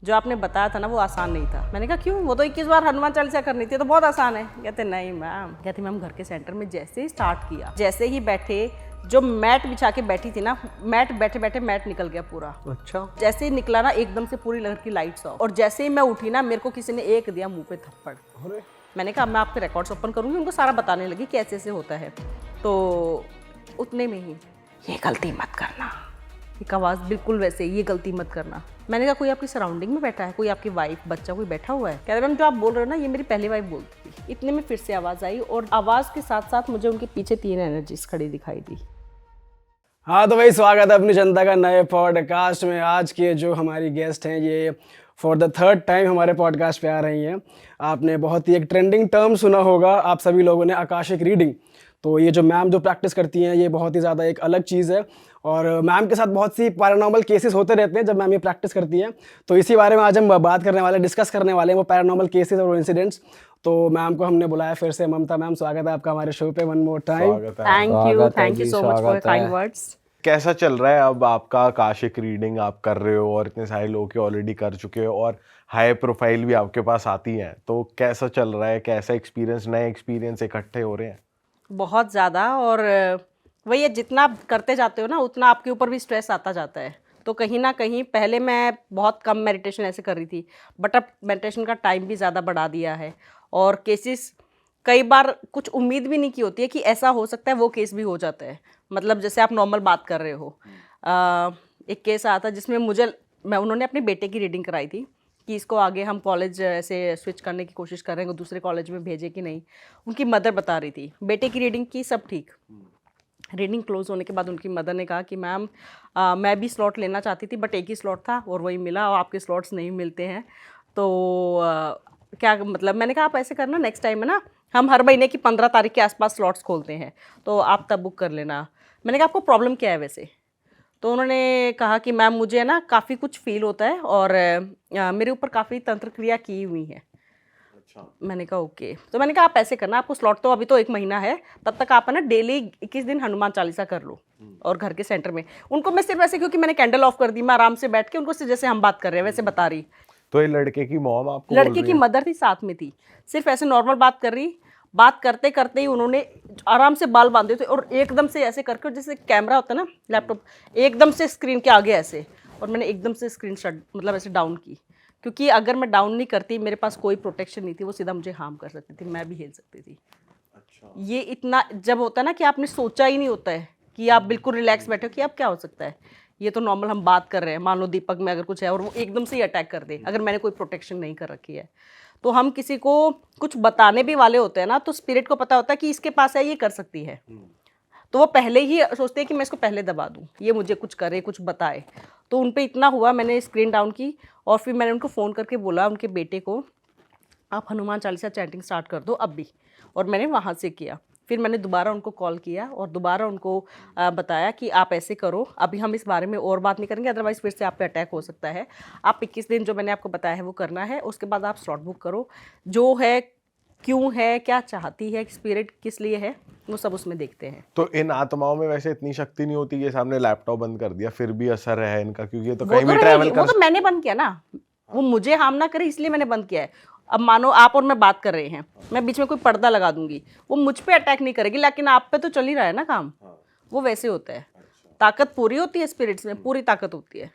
जो आपने बताया था ना वो आसान नहीं था। मैंने कहा क्यों, वो तो 21 बार हनुमान चालीसा करनी थी, तो बहुत आसान है। कहते नहीं मैम, कहती मैम घर के सेंटर में जैसे ही स्टार्ट किया, जैसे ही बैठे, जो मैट बिछा के बैठी थी ना, मैट बैठे बैठे मैट निकल गया पूरा। अच्छा। जैसे ही निकला ना एकदम से पूरी घर की लाइट्स ऑफ, और जैसे ही मैं उठी ना मेरे को किसी ने एक दिया मुंह पे थप्पड़। मैंने कहा मैं आपके रिकॉर्ड्स ओपन करूंगी, उनको सारा बताने लगी कि ऐसे ऐसे होता है। तो उतने में ही ये गलती मत करना, एक आवाज़ बिल्कुल वैसे, ये गलती मत करना। मैंने कहा कोई आपकी सराउंडिंग में बैठा है, कोई आपकी वाइफ बच्चा कोई बैठा हुआ है? कहते मैम जो आप बोल रहे हो ना ये मेरी पहली वाइफ बोलती थी। इतने में फिर से आवाज़ आई और आवाज़ के साथ साथ मुझे उनके पीछे 3 एनर्जीज खड़ी दिखाई दी। हाँ तो भाई स्वागत है अपनी जनता का नए पॉडकास्ट में। आज के जो हमारी गेस्ट हैं ये फॉर द थर्ड टाइम हमारे पॉडकास्ट पे आ रही हैं। आपने बहुत ही एक ट्रेंडिंग टर्म सुना होगा आप सभी लोगों ने, आकाशिक रीडिंग। तो ये जो मैम जो प्रैक्टिस करती हैं ये बहुत ही ज़्यादा एक अलग चीज़ है, और मैम के साथ बहुत सी पैरानॉर्मल केसेस होते रहते हैं जब मैम ये प्रैक्टिस करती हैं। तो इसी बारे में आज हम बात करने वाले, डिस्कस करने वाले हैं वो पैरानॉर्मल केसेस और इंसिडेंट्स। तो मैम को हमने बुलाया फिर से। ममता मैम, स्वागत है आपका हमारे शो पे one more time. Thank you so much for kind words. कैसा चल रहा है अब आपका आकाशिक रीडिंग आप कर रहे हो और इतने सारे लोग के ऑलरेडी कर चुके हो और हाई प्रोफाइल भी आपके पास आती हैं, तो कैसा चल रहा है, कैसा एक्सपीरियंस, नए एक्सपीरियंस इकट्ठे हो रहे हैं? बहुत ज़्यादा, और वही है जितना आप करते जाते हो ना उतना आपके ऊपर भी स्ट्रेस आता जाता है। तो कहीं ना कहीं पहले मैं बहुत कम मेडिटेशन ऐसे कर रही थी, बट अब मेडिटेशन का टाइम भी ज़्यादा बढ़ा दिया है। और केसेस कई बार कुछ उम्मीद भी नहीं की होती है कि ऐसा हो सकता है, वो केस भी हो जाता है। मतलब जैसे आप नॉर्मल बात कर रहे हो, एक केस आया था जिसमें उन्होंने अपने बेटे की रीडिंग कराई थी कि इसको आगे हम कॉलेज ऐसे स्विच करने की कोशिश कर रहे हैं, दूसरे कॉलेज में भेजे कि नहीं। उनकी मदर बता रही थी, बेटे की रीडिंग की सब ठीक। रीडिंग क्लोज होने के बाद उनकी मदर ने कहा कि मैम मैं भी स्लॉट लेना चाहती थी, बट एक ही स्लॉट था और वही मिला, और आपके स्लॉट्स नहीं मिलते हैं। तो क्या मतलब, मैंने कहा आप ऐसे करना नेक्स्ट टाइम है ना, हम हर महीने की 15 तारीख के आसपास स्लॉट्स खोलते हैं, तो आप तब बुक कर लेना। मैंने कहा आपको प्रॉब्लम क्या है वैसे? तो उन्होंने कहा कि मैम मुझे ना काफ़ी कुछ फील होता है और मेरे ऊपर काफ़ी तंत्र क्रिया की हुई है। अच्छा। मैंने कहा ओके। तो मैंने कहा आप ऐसे करना, आपको स्लॉट तो अभी तो 1 महीना है, तब तक आप है ना डेली 21 दिन हनुमान चालीसा कर लो। और घर के सेंटर में उनको मैं सिर्फ ऐसे, क्योंकि मैंने कैंडल ऑफ कर दी, मैं आराम से बैठ के उनको जैसे हम बात कर रहे हैं वैसे बता रही। तो ये लड़के की मॉम आपको बोल लड़के रही की है? मदर थी, साथ में थी, सिर्फ ऐसे नॉर्मल बात कर रही। बात करते करते ही उन्होंने आराम से बाल बांधे थे और एकदम से ऐसे करके, जैसे कैमरा होता है ना लैपटॉप, एकदम से स्क्रीन के आगे ऐसे, और मैंने एकदम से स्क्रीन शट मतलब ऐसे डाउन की, क्योंकि अगर मैं डाउन नहीं करती, मेरे पास कोई प्रोटेक्शन नहीं थी, वो सीधा मुझे हार्म कर सकती थी, मैं भी हिल सकती थी। अच्छा। ये इतना जब होता है ना कि आपने सोचा ही नहीं होता है, कि आप बिल्कुल रिलैक्स बैठे हो कि अब क्या हो सकता है, ये तो नॉर्मल हम बात कर रहे हैं, मान लो दीपक में अगर कुछ है और वो एकदम से ही अटैक कर दे, अगर मैंने कोई प्रोटेक्शन नहीं कर रखी है। तो हम किसी को कुछ बताने भी वाले होते हैं ना, तो स्पिरिट को पता होता है कि इसके पास है, ये कर सकती है, तो वो पहले ही सोचते हैं कि मैं इसको पहले दबा दूं, ये मुझे कुछ करे, कुछ बताए। तो उन पे इतना हुआ, मैंने स्क्रीन डाउन की और फिर मैंने उनको फ़ोन करके बोला, उनके बेटे को, आप हनुमान चालीसा चैंटिंग स्टार्ट कर दो अब भी। और मैंने वहाँ से किया। फिर मैंने दोबारा उनको कॉल किया और दोबारा उनको बताया कि आप ऐसे करो, अभी हम इस बारे में और बात नहीं करेंगे, अदरवाइज़ फिर से आप पे अटैक हो सकता है। आप 21 दिन जो मैंने आपको बताया है वो करना है, उसके बाद आप स्लॉट बुक करो, जो है क्यों है, क्या चाहती है, स्पिरिट किस लिए है, वो सब उसमें देखते हैं। तो इन आत्माओं में वैसे इतनी शक्ति नहीं होती कि सामने लैपटॉप बंद कर दिया फिर भी असर है इनका, क्योंकि ये तो वो कहीं तो भी ट्रैवल रहेगी, वो तो मैंने बंद किया ना, वो मुझे हार्म ना करे इसलिए मैंने बंद किया है। अब मानो आप और मैं बात कर रहे हैं, मैं बीच में कोई पर्दा लगा दूंगी, वो मुझ पे अटैक नहीं करेगी, लेकिन आप पे तो चल ही रहा है ना काम। वो वैसे होता है। ताकत पूरी होती है, स्पिरिट्स में पूरी ताकत होती है।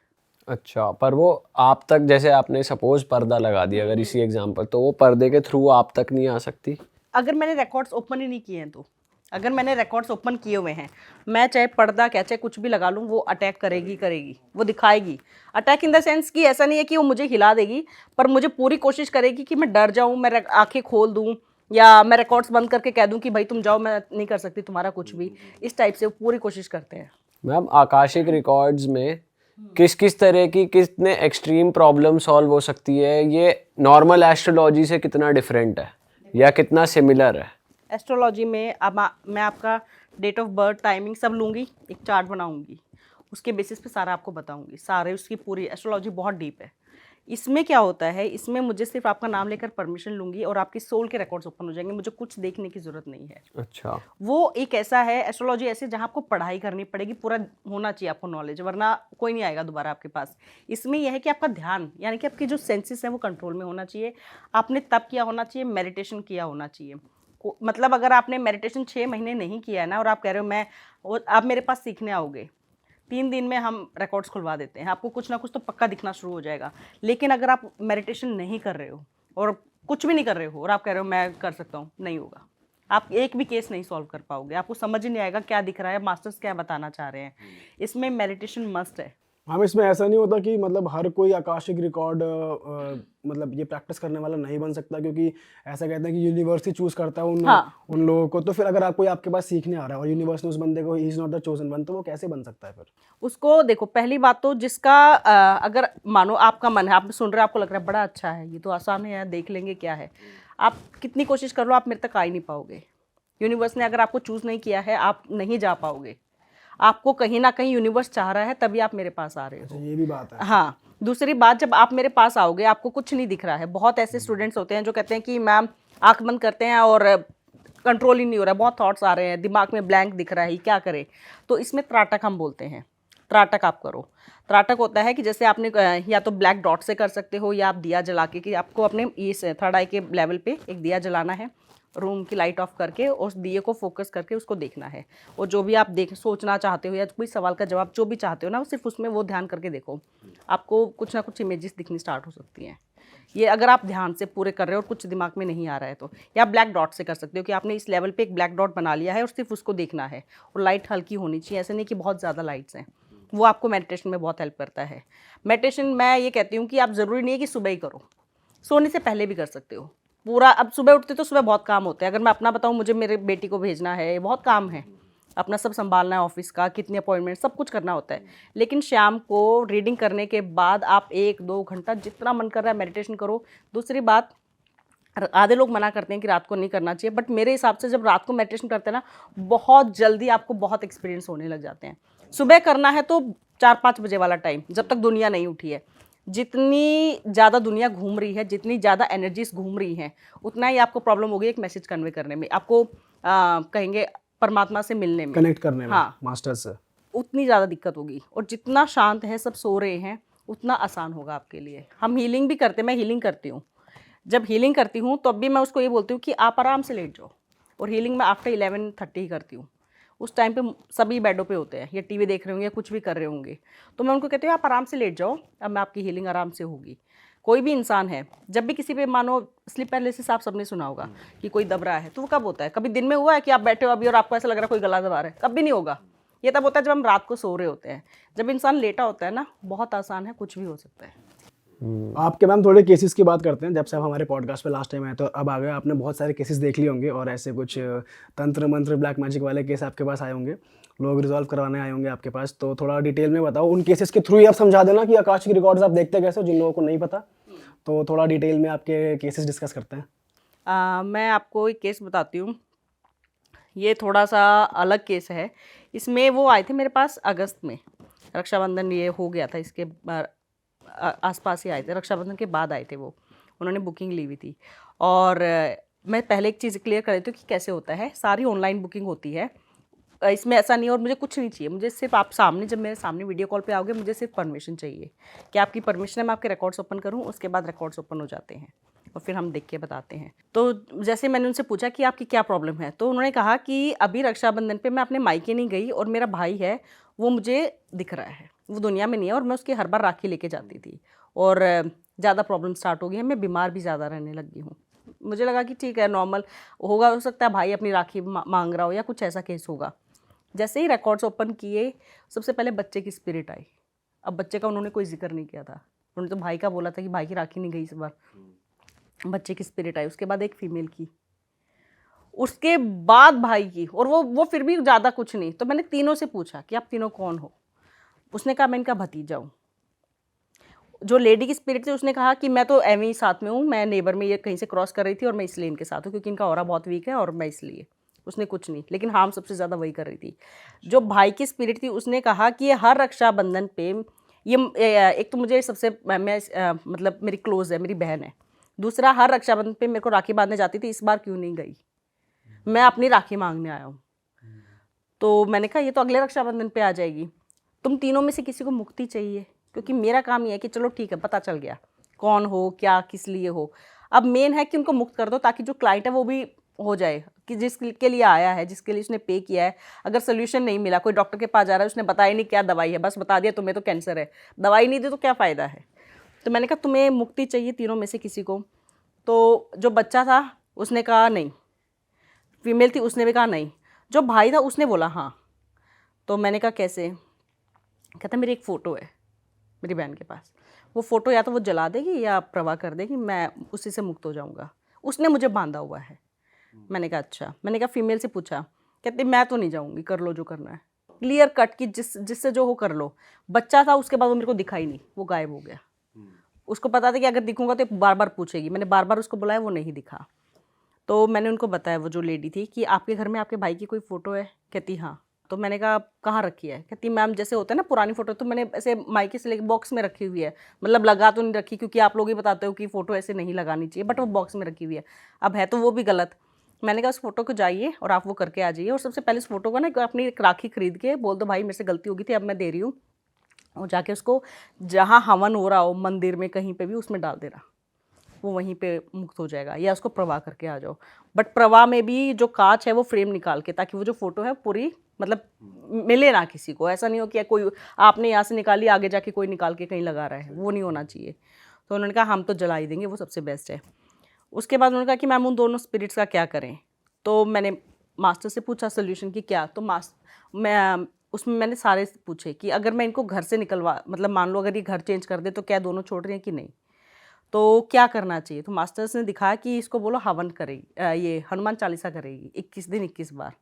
अच्छा, पर वो आप तक, जैसे आपने सपोज पर्दा लगा दिया अगर इसी एग्जाम्पल, तो वो पर्दे के थ्रू आप तक नहीं आ सकती? अगर मैंने रिकॉर्ड्स ओपन ही नहीं किए हैं, तो अगर मैंने रिकॉर्ड्स ओपन किए हुए हैं, मैं चाहे पर्दा क्या चाहे कुछ भी लगा लूँ, वो अटैक करेगी करेगी, वो दिखाएगी। अटैक इन द सेंस कि ऐसा नहीं है कि वो मुझे हिला देगी, पर मुझे पूरी कोशिश करेगी कि मैं डर जाऊँ, मैं आंखें खोल दूँ, या मैं रिकॉर्ड्स बंद करके कह दूँ कि भाई तुम जाओ, मैं नहीं कर सकती तुम्हारा कुछ भी। इस टाइप से वो पूरी कोशिश करते हैं। मैम, आकाशिक रिकॉर्ड्स में किस किस तरह की, कितने एक्सट्रीम प्रॉब्लम सॉल्व हो सकती है? ये नॉर्मल एस्ट्रोलॉजी से कितना डिफरेंट है या कितना सिमिलर है? एस्ट्रोलॉजी में अब मैं आपका डेट ऑफ बर्थ, टाइमिंग सब लूँगी, एक चार्ट बनाऊँगी, उसके बेसिस पे सारा आपको बताऊँगी, सारे उसकी पूरी एस्ट्रोलॉजी बहुत डीप है। इसमें क्या होता है, इसमें मुझे सिर्फ आपका नाम लेकर परमिशन लूंगी और आपकी सोल के रिकॉर्ड्स ओपन हो जाएंगे, मुझे कुछ देखने की जरूरत नहीं है। अच्छा। वो एक ऐसा है, एस्ट्रोलॉजी ऐसी जहाँ आपको पढ़ाई करनी पड़ेगी, पूरा होना चाहिए आपको नॉलेज, वरना कोई नहीं आएगा दोबारा आपके पास। इसमें यह है कि आपका ध्यान, यानी कि आपकी जो सेंसेस हैं वो कंट्रोल में होना चाहिए, आपने तप किया होना चाहिए, मेडिटेशन किया होना चाहिए। मतलब अगर आपने मेडिटेशन 6 महीने नहीं किया है ना, और आप कह रहे हो आप मेरे पास सीखने आओगे, 3 दिन में हम रिकॉर्ड्स खुलवा देते हैं, आपको कुछ ना कुछ तो पक्का दिखना शुरू हो जाएगा। लेकिन अगर आप मेडिटेशन नहीं कर रहे हो और कुछ भी नहीं कर रहे हो और आप कह रहे हो मैं कर सकता हूँ, नहीं होगा। आप एक भी केस नहीं सॉल्व कर पाओगे, आपको समझ ही नहीं आएगा क्या दिख रहा है, मास्टर्स क्या बताना चाह रहे हैं। इसमें मेडिटेशन मस्ट है। हम इसमें ऐसा नहीं होता कि मतलब हर कोई आकाशिक रिकॉर्ड मतलब ये प्रैक्टिस करने वाला नहीं बन सकता, क्योंकि ऐसा कहते हैं कि यूनिवर्स ही चूज करता है उन लोगों को। तो फिर अगर आप कोई आपके पास सीखने आ रहा है और यूनिवर्स ने उस बंदे को he is not the chosen one, तो वो कैसे बन सकता है फिर? उसको देखो, पहली बात तो जिसका अगर मानो आपका मन है, आप सुन रहे हो, आपको लग रहा है बड़ा अच्छा है, ये तो आसान है, देख लेंगे क्या है, आप कितनी कोशिश कर लो आप मेरे तक आ ही नहीं पाओगे। यूनिवर्स ने अगर आपको चूज नहीं किया है, आप नहीं जा पाओगे। आपको कहीं ना कहीं यूनिवर्स चाह रहा है, तभी आप मेरे पास आ रहे हो। ये भी बात है। हाँ, दूसरी बात, जब आप मेरे पास आओगे आपको कुछ नहीं दिख रहा है। बहुत ऐसे स्टूडेंट्स होते हैं जो कहते हैं कि मैम आंख बंद करते हैं और कंट्रोल ही नहीं हो रहा है, बहुत थॉट्स आ रहे हैं, दिमाग में ब्लैंक दिख रहा है, क्या करें? तो इसमें त्राटक हम बोलते हैं, त्राटक आप करो। त्राटक होता है कि जैसे आपने या तो ब्लैक डॉट से कर सकते हो, या आप दिया जला के, कि आपको अपने इस थर्ड आई के लेवल पे एक दिया जलाना है, रूम की लाइट ऑफ करके उस दिए को फोकस करके उसको देखना है। और जो भी आप सोचना चाहते हो या कोई सवाल का जवाब जो भी चाहते हो ना, वो सिर्फ उसमें वो ध्यान करके देखो, आपको कुछ ना कुछ इमेजेस दिखनी स्टार्ट हो सकती हैं। ये अगर आप ध्यान से पूरे कर रहे हो और कुछ दिमाग में नहीं आ रहा है तो, या ब्लैक डॉट से कर सकते हो कि आपने इस लेवल पे एक ब्लैक डॉट बना लिया है और सिर्फ उसको देखना है, और लाइट हल्की होनी चाहिए, ऐसे नहीं कि बहुत ज़्यादा लाइट्स हैं। वो आपको मेडिटेशन में बहुत हेल्प करता है। मेडिटेशन मैं ये कहती हूँ कि आप ज़रूरी नहीं है कि सुबह ही करो, सोने से पहले भी कर सकते हो पूरा। अब सुबह उठते तो सुबह बहुत काम होते हैं, अगर मैं अपना बताऊँ, मुझे मेरे बेटी को भेजना है, बहुत काम है, अपना सब संभालना है, ऑफिस का कितने अपॉइंटमेंट सब कुछ करना होता है। लेकिन शाम को रीडिंग करने के बाद आप 1-2 घंटा जितना मन कर रहा है मेडिटेशन करो। दूसरी बात, आधे लोग मना करते हैं कि रात को नहीं करना चाहिए, बट मेरे हिसाब से जब रात को मेडिटेशन करते हैं ना, बहुत जल्दी आपको बहुत एक्सपीरियंस होने लग जाते हैं। सुबह करना है तो 4-5 बजे वाला टाइम, जब तक दुनिया नहीं उठी है। जितनी ज़्यादा दुनिया घूम रही है, जितनी ज़्यादा एनर्जीज घूम रही हैं, उतना ही आपको प्रॉब्लम होगी एक मैसेज कन्वे करने में, आपको कहेंगे परमात्मा से मिलने में, कनेक्ट करने में, हाँ, मास्टर से, उतनी ज़्यादा दिक्कत होगी। और जितना शांत है, सब सो रहे हैं, उतना आसान होगा आपके लिए। हम हीलिंग भी करते हैं, मैं हीलिंग करती हूँ। जब हीलिंग करती हूँ तो अब भी मैं उसको ये बोलती हूँ कि आप आराम से लेट जाओ। और हीलिंग मैं आफ्टर 11:30 ही करती हूँ। उस टाइम पे सभी बेडों पे होते हैं, या टीवी देख रहे होंगे या कुछ भी कर रहे होंगे, तो मैं उनको कहती हूँ आप आराम से लेट जाओ, अब मैं आपकी हीलिंग आराम से होगी। कोई भी इंसान है, जब भी किसी पे मानो स्लीप पैरालिसिस आप सबने सुना होगा कि कोई दब रहा है, तो वो कब होता है? कभी दिन में हुआ है कि आप बैठे हो अभी और आपको ऐसा लग रहा है कोई गला दबा रहा है? कभी नहीं होगा। ये तब होता है जब हम रात को सो रहे होते हैं। जब इंसान लेटा होता है ना, बहुत आसान है, कुछ भी हो सकता है। आपके मैम थोड़े केसेस की बात करते हैं। जब से आप हमारे पॉडकास्ट पे लास्ट टाइम आए तो अब आ गए, आपने बहुत सारे केसेस देख लिए होंगे, और ऐसे कुछ तंत्र मंत्र ब्लैक मैजिक वाले केस आपके पास आए होंगे, लोग रिजॉल्व करवाने आए होंगे आपके पास। तो थोड़ा डिटेल में बताओ, उन केसेस के थ्रू ही आप समझा देना कि आकाशिक रिकॉर्ड्स आप देखते कैसे हो, जिन लोगों को नहीं पता। तो थोड़ा डिटेल में आपके केसेस डिस्कस करते हैं। मैं आपको एक केस बताती हूँ। ये थोड़ा सा अलग केस है। इसमें वो आए थे मेरे पास अगस्त में, रक्षाबंधन ये हो गया था, इसके आसपास ही आए थे, रक्षाबंधन के बाद आए थे वो। उन्होंने बुकिंग ली हुई थी। और मैं पहले एक चीज़ क्लियर कर देती हूँ कि कैसे होता है। सारी ऑनलाइन बुकिंग होती है, इसमें ऐसा नहीं। और मुझे कुछ नहीं चाहिए, मुझे सिर्फ आप सामने, जब मेरे सामने वीडियो कॉल पे आओगे, मुझे सिर्फ परमिशन चाहिए कि आपकी परमिशन है मैं आपके रिकॉर्ड्स ओपन करूँ। उसके बाद रिकॉर्ड्स ओपन हो जाते हैं और फिर हम देख के बताते हैं। तो जैसे मैंने उनसे पूछा कि आपकी क्या प्रॉब्लम है, तो उन्होंने कहा कि अभी रक्षाबंधन पे मैं अपने मायके नहीं गई और मेरा भाई है वो मुझे दिख रहा है, वो दुनिया में नहीं है, और मैं उसकी हर बार राखी लेके जाती थी, और ज़्यादा प्रॉब्लम स्टार्ट हो गई है, मैं बीमार भी ज़्यादा रहने लग गई हूँ। मुझे लगा कि ठीक है, नॉर्मल होगा, हो सकता है भाई अपनी राखी मांग रहा हो या कुछ ऐसा केस होगा। जैसे ही रिकॉर्ड्स ओपन किए, सबसे पहले बच्चे की स्पिरिट आई। अब बच्चे का उन्होंने कोई जिक्र नहीं किया था, उन्होंने तो भाई का बोला था कि भाई की राखी नहीं गई इस बार। बच्चे की स्पिरिट आई, उसके बाद एक फीमेल की, उसके बाद भाई की, और वो फिर भी ज़्यादा कुछ नहीं। तो मैंने तीनों से पूछा कि आप तीनों कौन हो। उसने कहा मैं इनका भतीजा हूँ। जो लेडी की स्पिरिट थी उसने कहा कि मैं तो एवं ही साथ में हूँ, मैं नेबर में ये कहीं से क्रॉस कर रही थी और मैं इसलिए इनके साथ हूँ क्योंकि इनका ऑरा बहुत वीक है और मैं इसलिए। उसने कुछ नहीं, लेकिन हार्म सबसे ज़्यादा वही कर रही थी। जो भाई की स्पिरिट थी उसने कहा कि ये हर रक्षाबंधन पे एक तो मुझे सबसे मतलब मेरी क्लोज है, मेरी बहन है। दूसरा, हर रक्षाबंधन पे मेरे को राखी बांधने जाती थी, इस बार क्यों नहीं गई? मैं अपनी राखी मांगने आया हूँ। तो मैंने कहा ये तो अगले रक्षाबंधन पे आ जाएगी, तुम तीनों में से किसी को मुक्ति चाहिए, क्योंकि मेरा काम ये है कि चलो ठीक है, पता चल गया कौन हो, क्या, किस लिए हो। अब मेन है कि उनको मुक्त कर दो, ताकि जो क्लाइंट है वो भी हो जाए, कि जिसके लिए आया है, जिसके लिए उसने पे किया है, अगर सोल्यूशन नहीं मिला, कोई डॉक्टर के पास जा रहा है, उसने बताया नहीं क्या दवाई है, बस बता दिया तुम्हें तो कैंसर है, दवाई नहीं दी तो क्या फ़ायदा है। तो मैंने कहा तुम्हें मुक्ति चाहिए तीनों में से किसी को। तो जो बच्चा था उसने कहा नहीं, फीमेल थी उसने भी कहा नहीं, जो भाई था उसने बोला हाँ। तो मैंने कहा कैसे? कहता मेरी एक फ़ोटो है मेरी बहन के पास, वो फ़ोटो या तो वो जला देगी या प्रवाह कर देगी, मैं उसी से मुक्त हो जाऊंगा, उसने मुझे बांधा हुआ है। मैंने कहा अच्छा। मैंने कहा फीमेल से पूछा, कहती मैं तो नहीं जाऊंगी, कर लो जो करना है, क्लियर कट की जिससे जो हो कर लो। बच्चा था, उसके बाद वो मेरे को दिखा ही नहीं, वो गायब हो गया। उसको पता था कि अगर दिखूंगा तो बार बार पूछेगी, मैंने बार बार उसको बुलाया, वो नहीं दिखा। तो मैंने उनको बताया, वो जो लेडी थी, कि आपके घर में आपके भाई की कोई फ़ोटो है? कहती हाँ। तो मैंने कहा कहाँ रखी है? कहती मैम जैसे होता है ना पुरानी फ़ोटो, तो मैंने ऐसे मायके से लेके बॉक्स में रखी हुई है, मतलब लगा तो नहीं रखी, क्योंकि आप लोग ही बताते हो कि फ़ोटो ऐसे नहीं लगानी चाहिए, बट वो बॉक्स में रखी हुई है। अब है तो वो भी गलत। मैंने कहा उस फ़ोटो को जाइए और आप वो करके आ जाइए, और सबसे पहले उस फ़ोटो को ना अपनी एक राखी खरीद के बोल दो भाई मेरे से गलती होगी थी, अब मैं दे रही हूँ, और जाके उसको जहाँ हवन हो रहा हो मंदिर में कहीं पे भी उसमें डाल देना, वो वहीं पे मुक्त हो जाएगा, या उसको प्रवाह करके आ जाओ। बट प्रवाह में भी जो कांच है वो फ्रेम निकाल के, ताकि वो जो फोटो है पूरी मतलब मिले ना किसी को, ऐसा नहीं हो कि कोई आपने यहाँ से निकाली आगे जाके कोई निकाल के कहीं लगा रहा है, वो नहीं होना चाहिए। तो उन्होंने कहा हम तो जला ही देंगे, वो सबसे बेस्ट है। उसके बाद उन्होंने कहा कि मैम उन दोनों स्पिरिट्स का क्या करें? तो मैंने मास्टर से पूछा सोल्यूशन की क्या, तो मैं उसमें मैंने सारे पूछे कि अगर मैं इनको घर से निकलवा, मतलब मान लो अगर ये घर चेंज कर दे तो क्या दोनों छोड़ रहे हैं कि नहीं, तो क्या करना चाहिए? तो मास्टर्स ने दिखाया कि इसको बोलो हवन करेगी, ये हनुमान चालीसा करेगी 21 दिन 21 बार।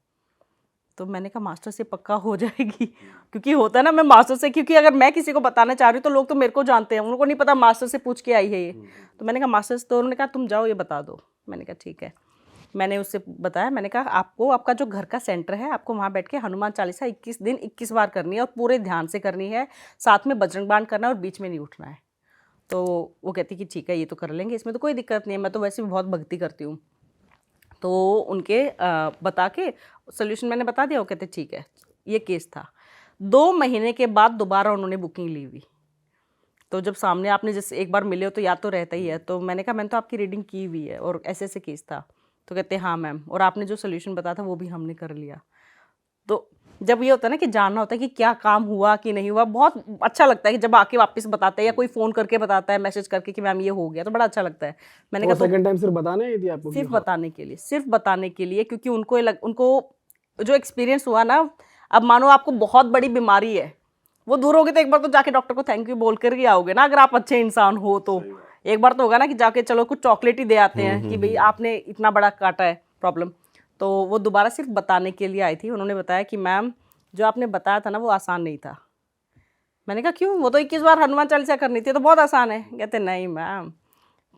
तो मैंने कहा मास्टर से पक्का हो जाएगी, क्योंकि होता है ना, मैं मास्टर से, क्योंकि अगर मैं किसी को बताना चाह रही हूँ तो लोग तो मेरे को जानते हैं, उनको नहीं पता मास्टर से पूछ के आई है ये। तो मैंने कहा मास्टर से, तो उन्होंने कहा तुम जाओ ये बता दो। मैंने कहा ठीक है। मैंने उससे बताया, मैंने कहा आपको आपका जो घर का सेंटर है, आपको वहाँ बैठ के हनुमान चालीसा 21 दिन 21 बार करनी है, और पूरे ध्यान से करनी है, साथ में बजरंग बाण करना है और बीच में नहीं उठना है। तो वो कहती कि ठीक है ये तो कर लेंगे, इसमें तो कोई दिक्कत नहीं है, मैं तो वैसे भी बहुत भक्ति करती हूँ। तो उनके बता के सोल्यूशन मैंने बता दिया, वो कहते ठीक है। ये केस था। 2 महीने के बाद दोबारा उन्होंने बुकिंग ली हुई। तो जब सामने आपने जैसे एक बार मिले हो तो याद तो रहता ही है। तो मैंने कहा मैंने तो आपकी रीडिंग की हुई है और ऐसे ऐसे केस था। तो कहते हाँ मैम, और आपने जो सोल्यूशन बताया था वो भी हमने कर लिया। तो जब ये होता है ना कि जानना होता है कि क्या काम हुआ कि नहीं हुआ, बहुत अच्छा लगता है कि जब आके वापस बताते हैं, या कोई फ़ोन करके बताता है, मैसेज करके कि मैम ये हो गया, तो बड़ा अच्छा लगता है। मैंने और कहा तो सेकंड टाइम सिर्फ बताने आई थी आपको कि सिर्फ हाँ? बताने के लिए, सिर्फ बताने के लिए, क्योंकि उनको जो एक्सपीरियंस हुआ ना, अब मानो आपको बहुत बड़ी बीमारी है, वो दूर होगी तो एक बार तो जाके डॉक्टर को थैंक यू बोल कर ही आओगे ना, अगर आप अच्छे इंसान हो तो। एक बार तो होगा ना कि जाके चलो कुछ चॉकलेट ही दे आते हैं कि भाई आपने इतना बड़ा काटा है प्रॉब्लम। तो वो दोबारा सिर्फ बताने के लिए आई थी। उन्होंने बताया कि मैम जो आपने बताया था ना वो आसान नहीं था। मैंने कहा क्यों? वो तो 21 बार हनुमान चालीसा करनी थी, तो बहुत आसान है। कहते नहीं मैम,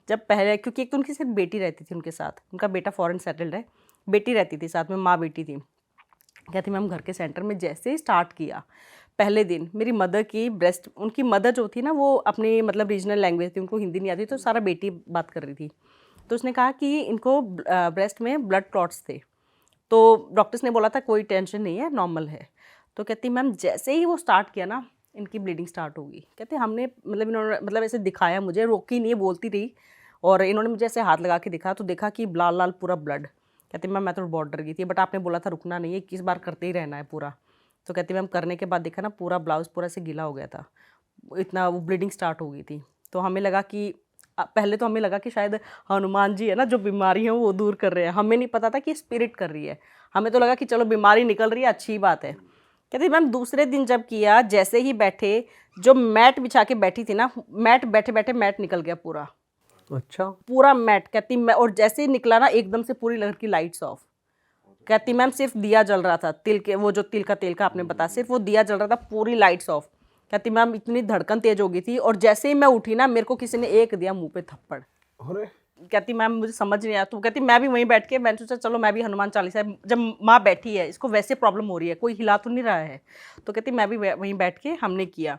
जब पहले, क्योंकि एक तो उनकी सिर्फ बेटी रहती थी उनके साथ, उनका बेटा फॉरेन सेटल्ड है, बेटी रहती थी साथ में, माँ बेटी थी। कहती मैम घर के सेंटर में जैसे ही स्टार्ट किया, पहले दिन मेरी मदर की ब्रेस्ट, उनकी मदर जो थी ना वो अपनी मतलब रीजनल लैंग्वेज थी, उनको हिंदी नहीं आती, तो सारा बेटी बात कर रही थी। तो उसने कहा कि इनको ब्रेस्ट में ब्लड क्लॉट्स थे। तो डॉक्टर्स ने बोला था कोई टेंशन नहीं है, नॉर्मल है। तो कहती मैम जैसे ही वो स्टार्ट किया ना, इनकी ब्लीडिंग स्टार्ट होगी। कहते हमने मतलब इन्होंने मतलब ऐसे दिखाया मुझे, रोकी नहीं, बोलती रही, और इन्होंने मुझे ऐसे हाथ लगा के दिखा, तो देखा कि लाल लाल पूरा ब्लड। कहती मैम मैं तो बहुत डर गई थी, बट आपने बोला था रुकना नहीं है, 21 बार करते ही रहना है पूरा। तो कहती मैम करने के बाद देखा ना पूरा ब्लाउज पूरा से गीला हो गया था, इतना वो ब्लीडिंग स्टार्ट हो गई थी। तो हमें लगा कि पहले तो हमें लगा कि शायद हनुमान जी है ना जो बीमारी है वो दूर कर रहे हैं, हमें नहीं पता था कि स्पिरिट कर रही है। हमें तो लगा कि चलो बीमारी निकल रही है, अच्छी बात है। कहती मैम दूसरे दिन जब किया, जैसे ही बैठे, जो मैट बिछा के बैठी थी ना, मैट बैठे बैठे मैट निकल गया पूरा, अच्छा। पूरा मैट। कहती मैं, और जैसे ही निकला ना एकदम से पूरी घर की लाइट्स ऑफ। कहती मैम सिर्फ दिया जल रहा था, तिल के, वो जो तिल का तेल का आपने बताया, सिर्फ वो दिया जल रहा था, पूरी लाइट्स ऑफ। कहती मैम इतनी धड़कन तेज हो गई थी, और जैसे ही मैं उठी ना मेरे को किसी ने एक दिया मुंह पे थप्पड़। अरे कहती मैम मुझे समझ नहीं आया। तो कहती मैं भी वहीं बैठ के, मैंने सोचा चलो मैं भी हनुमान चालीसा, जब माँ बैठी है इसको वैसे प्रॉब्लम हो रही है, कोई हिला तो नहीं रहा है, तो कहती मैं भी वहीं बैठ के हमने किया।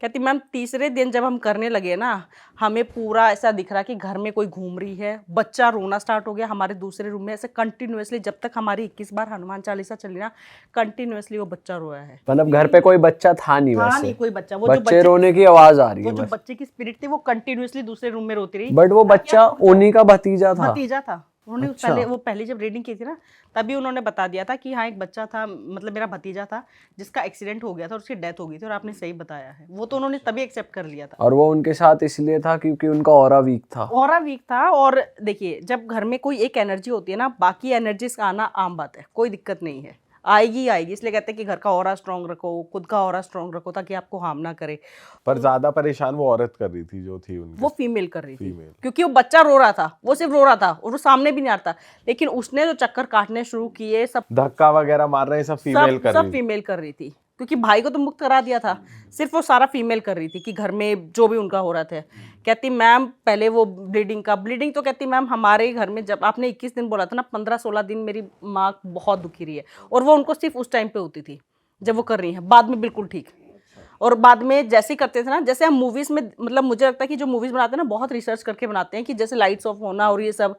कहती मैम तीसरे दिन जब हम करने लगे ना, हमें पूरा ऐसा दिख रहा कि घर में कोई घूम रही है, बच्चा रोना स्टार्ट हो गया हमारे दूसरे रूम में, ऐसे कंटिन्यूअसली जब तक हमारी 21 बार हनुमान चालीसा चली ना, कंटिन्यूअसली वो बच्चा रोया है। मतलब घर पे कोई बच्चा था नहीं था वैसे, नहीं कोई बच्चा, वो जो बच्चे रोने की आवाज आ रही वो है जो बस। बच्चे की स्पिरिट थी वो कंटिन्यूअसली दूसरे रूम में रोती रही। बट वो बच्चा उन्हीं का भतीजा था। भतीजा था। उन्होंने अच्छा। पहले जब रीडिंग की थी ना, तभी उन्होंने बता दिया था कि हाँ एक बच्चा था, मतलब मेरा भतीजा था जिसका एक्सीडेंट हो गया था और उसकी डेथ हो गई थी, और आपने सही बताया है। वो तो उन्होंने तभी एक्सेप्ट कर लिया था। और वो उनके साथ इसलिए था क्योंकि उनका ऑरा वीक था। ऑरा वीक था। और देखिए जब घर में कोई एक एनर्जी होती है ना, बाकी एनर्जीज का आना आम बात है, कोई दिक्कत नहीं है, आएगी आएगी। इसलिए कहते हैं कि घर का ऑरा स्ट्रांग रखो, खुद का ऑरा स्ट्रांग रखो, ताकि आपको हार्म ना करे। पर ज्यादा परेशान वो औरत कर रही थी जो थी उनके। वो फीमेल कर रही थी, फीमेल। क्योंकि वो बच्चा रो रहा था, वो सिर्फ रो रहा था और वो सामने भी नहीं आता, लेकिन उसने जो चक्कर काटने शुरू किए सब धक्का वगैरह मार रहे हैं सब फीमेल कर सब रही थी। फीमेल कर रही थी, क्योंकि भाई को तो मुक्त करा दिया था, सिर्फ वो सारा फीमेल कर रही थी कि घर में जो भी उनका हो रहा था। कहती मैम पहले वो ब्लीडिंग तो कहती मैम हमारे घर में जब आपने 21 दिन बोला था ना, 15-16 दिन मेरी माँ बहुत दुखी रही है, और वो उनको सिर्फ उस टाइम पे होती थी जब वो कर रही है, बाद में बिल्कुल ठीक। और बाद में जैसे ही करते थे ना, जैसे हम मूवीज में, मतलब मुझे लगता है कि जो मूवीज बनाते हैं ना बहुत रिसर्च करके बनाते हैं, कि जैसे लाइट्स ऑफ होना और ये सब।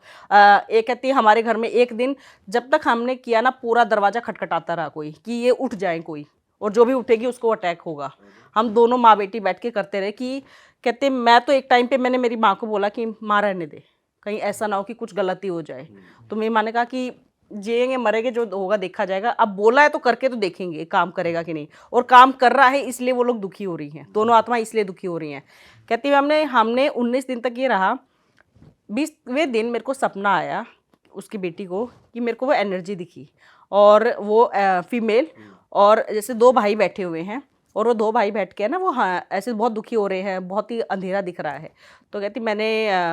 एक कहती है हमारे घर में एक दिन जब तक हमने किया ना, पूरा दरवाजा खटखटाता रहा कोई, कि ये उठ जाए कोई, और जो भी उठेगी उसको अटैक होगा। हम दोनों माँ बेटी बैठ के करते रहे। कि कहते मैं तो एक टाइम पे मैंने मेरी माँ को बोला कि माँ रहने दे, कहीं ऐसा ना हो कि कुछ गलती हो जाए। तो मेरी माँ ने कहा कि जिएंगे मरेंगे, जो होगा देखा जाएगा, अब बोला है तो करके तो देखेंगे काम करेगा कि नहीं। और काम कर रहा है, इसलिए वो लोग दुखी हो रही हैं, दोनों आत्मा इसलिए दुखी हो रही हैं। कहती हमने 19 दिन तक ये रहा। 20वें दिन मेरे को सपना आया उसकी बेटी को, कि मेरे को वो एनर्जी दिखी, और वो फीमेल, और जैसे 2 भाई बैठे हुए हैं, और वो 2 भाई बैठ के ना वो हाँ ऐसे बहुत दुखी हो रहे हैं, बहुत ही अंधेरा दिख रहा है। तो कहती मैंने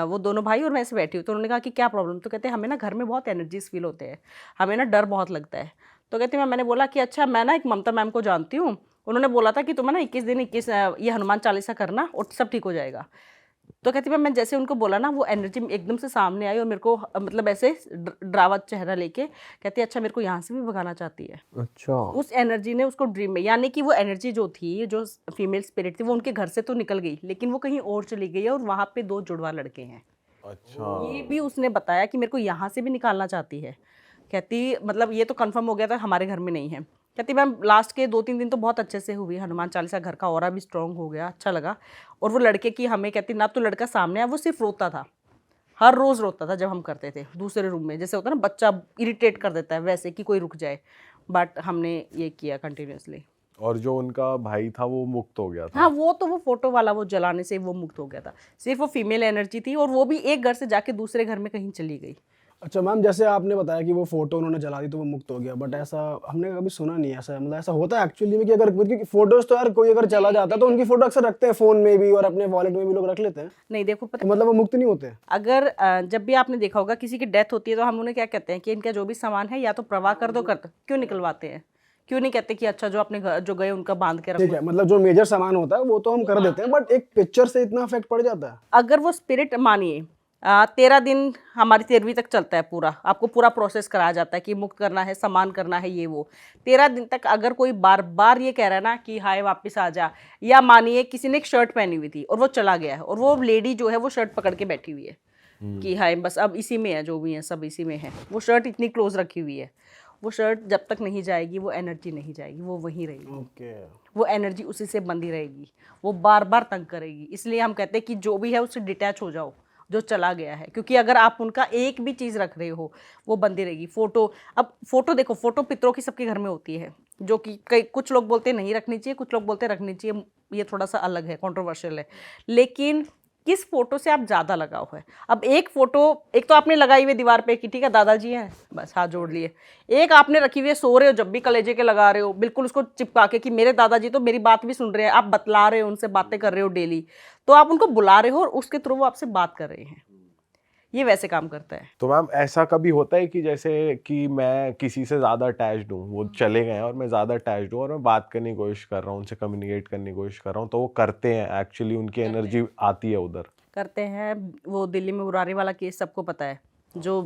वो दोनों भाई और मैं ऐसे बैठी हूँ। तो उन्होंने कहा कि क्या प्रॉब्लम। तो कहते हमें ना घर में बहुत एनर्जीज फील होते हैं, हमें ना डर बहुत लगता है। तो कहती मैंने बोला कि अच्छा मैं ना एक ममता मैम को जानती हूँ, उन्होंने बोला था कि तुम्हें ना 21 दिन 21 ये हनुमान चालीसा करना और सब ठीक हो जाएगा। तो कहती मैं जैसे उनको बोला ना, वो एनर्जी एकदम से सामने आई और मेरे को मतलब ऐसे डरावा चेहरा लेके कहती अच्छा मेरे को यहाँ से भी भगाना चाहती है। अच्छा। उस एनर्जी ने उसको ड्रीम में, यानी कि वो एनर्जी जो थी, जो फीमेल स्पिरिट थी, वो उनके घर से तो निकल गई, लेकिन वो कहीं और चली गई है, और वहाँ पे 2 जुड़वा लड़के हैं। अच्छा। ये भी उसने बताया कि मेरे को यहाँ से भी निकालना चाहती है। कहती मतलब ये तो कंफर्म हो गया था हमारे घर में नहीं है। कहती मैम लास्ट के 2-3 दिन तो बहुत अच्छे से हुई हनुमान चालीसा, घर का ऑरा भी स्ट्रांग हो गया, अच्छा लगा। और वो लड़के की हमें कहती ना तो लड़का सामने आया, वो सिर्फ रोता था, हर रोज़ रोता था जब हम करते थे दूसरे रूम में, जैसे होता है ना बच्चा इरिटेट कर देता है वैसे, कि कोई रुक जाए। बट हमने ये किया कंटिन्यूसली। और जो उनका भाई था वो मुक्त हो गया था। हाँ वो तो वो फोटो वाला वो जलाने से वो मुक्त हो गया था, सिर्फ वो फीमेल एनर्जी थी, और वो भी एक घर से जाके दूसरे घर में कहीं चली गई। अच्छा मैम, जैसे आपने बताया कि वो फोटो उन्होंने जला दी तो वो मुक्त हो गया, बट ऐसा हमने कभी सुना नहीं है, ऐसा मतलब ऐसा होता है एक्चुअली में कि अगर क्योंकि फोटोज तो यार कोई अगर चला जाता है तो उनकी फोटो अक्सर रखते हैं फोन में भी और अपने वॉलेट में भी लोग रख लेते हैं, नहीं देखो पता, तो मतलब वो मुक्त नहीं होते। अगर जब भी आपने देखा होगा किसी की डेथ होती है तो हम उन्हें क्या कहते हैं कि इनका जो भी सामान है या तो प्रवाह कर दो, क्यों निकलवाते हैं, क्यों नहीं कहते कि अच्छा जो अपने घर जो गए उनका बांध के ठीक रखो। है, मतलब जो मेजर सामान होता है वो तो हम कर देते हैं, बट एक पिक्चर से इतना इफेक्ट पड़ जाता है। अगर वो स्पिरिट मानिए 13 दिन हमारी 13वीं तक चलता है पूरा, आपको पूरा प्रोसेस कराया जाता है कि मुक्त करना है, सामान करना है, ये वो 13 दिन तक अगर कोई बार बार ये कह रहा है ना कि हाय वापस आ जा, या मानिए किसी ने एक शर्ट पहनी हुई थी और वो चला गया है, और वो लेडी जो है वो शर्ट पकड़ के बैठी हुई है कि हाय बस अब इसी में है, जो भी है सब इसी में है, वो शर्ट इतनी क्लोज रखी हुई है, वो शर्ट जब तक नहीं जाएगी वो एनर्जी नहीं जाएगी, वो वहीं रहेगी। ओके। वो एनर्जी उसी से बंधी रहेगी, वो बार बार तंग करेगी। इसलिए हम कहते हैं कि जो भी है उससे डिटैच हो जाओ, जो चला गया है, क्योंकि अगर आप उनका एक भी चीज़ रख रहे हो वो बंदी रहेगी। फोटो, अब फोटो देखो, फोटो पितरों की सबके घर में होती है, जो कि कई कुछ लोग बोलते हैं नहीं रखनी चाहिए, कुछ लोग बोलते हैं रखनी चाहिए, ये थोड़ा सा अलग है, कंट्रोवर्शियल है। लेकिन किस फोटो से आप ज़्यादा लगाव है। अब एक फोटो, एक तो आपने लगाई हुई दीवार पे कि ठीक है दादाजी हैं, बस हाथ जोड़ लिए, एक आपने रखी हुई है, सो रहे हो जब भी कलेजे के लगा रहे हो, बिल्कुल उसको चिपका के कि मेरे दादाजी तो मेरी बात भी सुन रहे हैं, आप बतला रहे हो, उनसे बातें कर रहे हो डेली, तो आप उनको बुला रहे हो और उसके थ्रू वो आपसे बात कर रहे हैं, ये वैसे काम करता है। तो मैम ऐसा कभी होता है कि जैसे कि मैं किसी से ज़्यादा अटैच्ड हूँ, वो चले गए हैं और मैं ज़्यादा अटैच्ड हूँ और मैं बात करने की कोशिश कर रहा हूँ, उनसे कम्युनिकेट करने की कोशिश कर रहा हूँ, तो वो करते हैं एक्चुअली, उनकी एनर्जी आती है उधर। करते हैं। वो दिल्ली में उरारी वाला केस सबको पता है, जो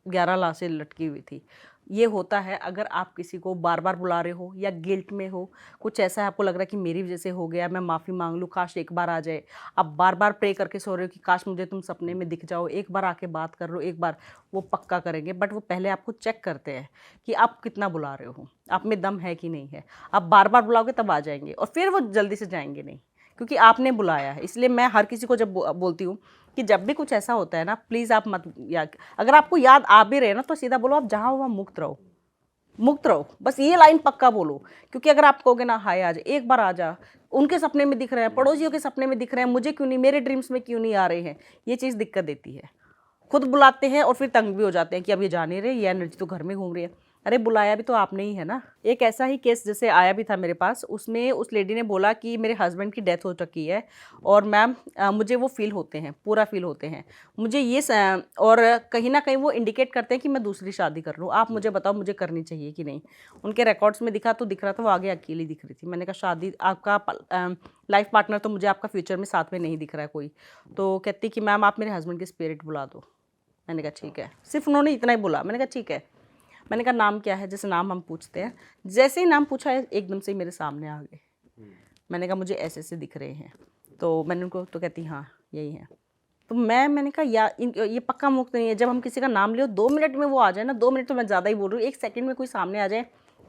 11 लाशें लटकी हुई थी, ये होता है अगर आप किसी को बार बार बुला रहे हो या गिल्ट में हो, कुछ ऐसा है आपको लग रहा है कि मेरी वजह से हो गया, मैं माफ़ी मांग लूँ, काश एक बार आ जाए। आप बार बार प्रे करके सो रहे हो कि काश मुझे तुम सपने में दिख जाओ, एक बार आके बात कर लो, एक बार। वो पक्का करेंगे, बट वो पहले आपको चेक करते हैं कि आप कितना बुला रहे हो, आप में दम है कि नहीं है। आप बार बार बुलाओगे तब आ जाएंगे, और फिर वो जल्दी से जाएंगे नहीं, क्योंकि आपने बुलाया है। इसलिए मैं हर किसी को जब बोलती हूँ कि जब भी कुछ ऐसा होता है ना, प्लीज़ आप मत याद, अगर आपको याद आ भी रहे ना तो सीधा बोलो, आप जहाँ हो वहाँ मुक्त रहो, मुक्त रहो, बस ये लाइन पक्का बोलो। क्योंकि अगर आप कहोगे ना हाय आज एक बार आ जा, उनके सपने में दिख रहे हैं, पड़ोसियों के सपने में दिख रहे हैं, मुझे क्यों नहीं, मेरे ड्रीम्स में क्यों नहीं आ रहे हैं, ये चीज़ दिक्कत देती है। खुद बुलाते हैं और फिर तंग भी हो जाते हैं कि अब ये जा नहीं रहे, ये एनर्जी तो घर में घूम रही है। अरे बुलाया भी तो आपने ही है ना। एक ऐसा ही केस जैसे आया भी था मेरे पास, उसमें उस लेडी ने बोला कि मेरे हस्बैंड की डेथ हो चुकी है और मैम मुझे वो फील होते हैं, पूरा फील होते हैं मुझे ये और कहीं ना कहीं वो इंडिकेट करते हैं कि मैं दूसरी शादी कर लूँ, आप मुझे बताओ मुझे करनी चाहिए कि नहीं। उनके रिकॉर्ड्स में दिखा तो दिख रहा था वो आगे अकेली दिख रही थी। मैंने कहा शादी आपका लाइफ पार्टनर तो मुझे आपका फ्यूचर में साथ में नहीं दिख रहा है कोई। तो कहती कि मैम आप मेरे हस्बैंड की स्पिरिट बुला दो। मैंने कहा ठीक है, सिर्फ उन्होंने इतना ही बोला। मैंने कहा ठीक है। मैंने कहा नाम क्या है, जैसे नाम हम पूछते हैं, जैसे ही नाम पूछा है एकदम से ही मेरे सामने आ गए। मैंने कहा मुझे ऐसे ऐसे दिख रहे हैं, तो मैंने उनको, तो कहती हाँ यही है। तो मैंने कहा ये पक्का मुक्त नहीं है। जब हम किसी का नाम ले 2 मिनट में वो आ जाए ना, 2 मिनट तो मैं ज़्यादा ही बोल रही हूँ, 1 सेकंड में कोई सामने आ जाए,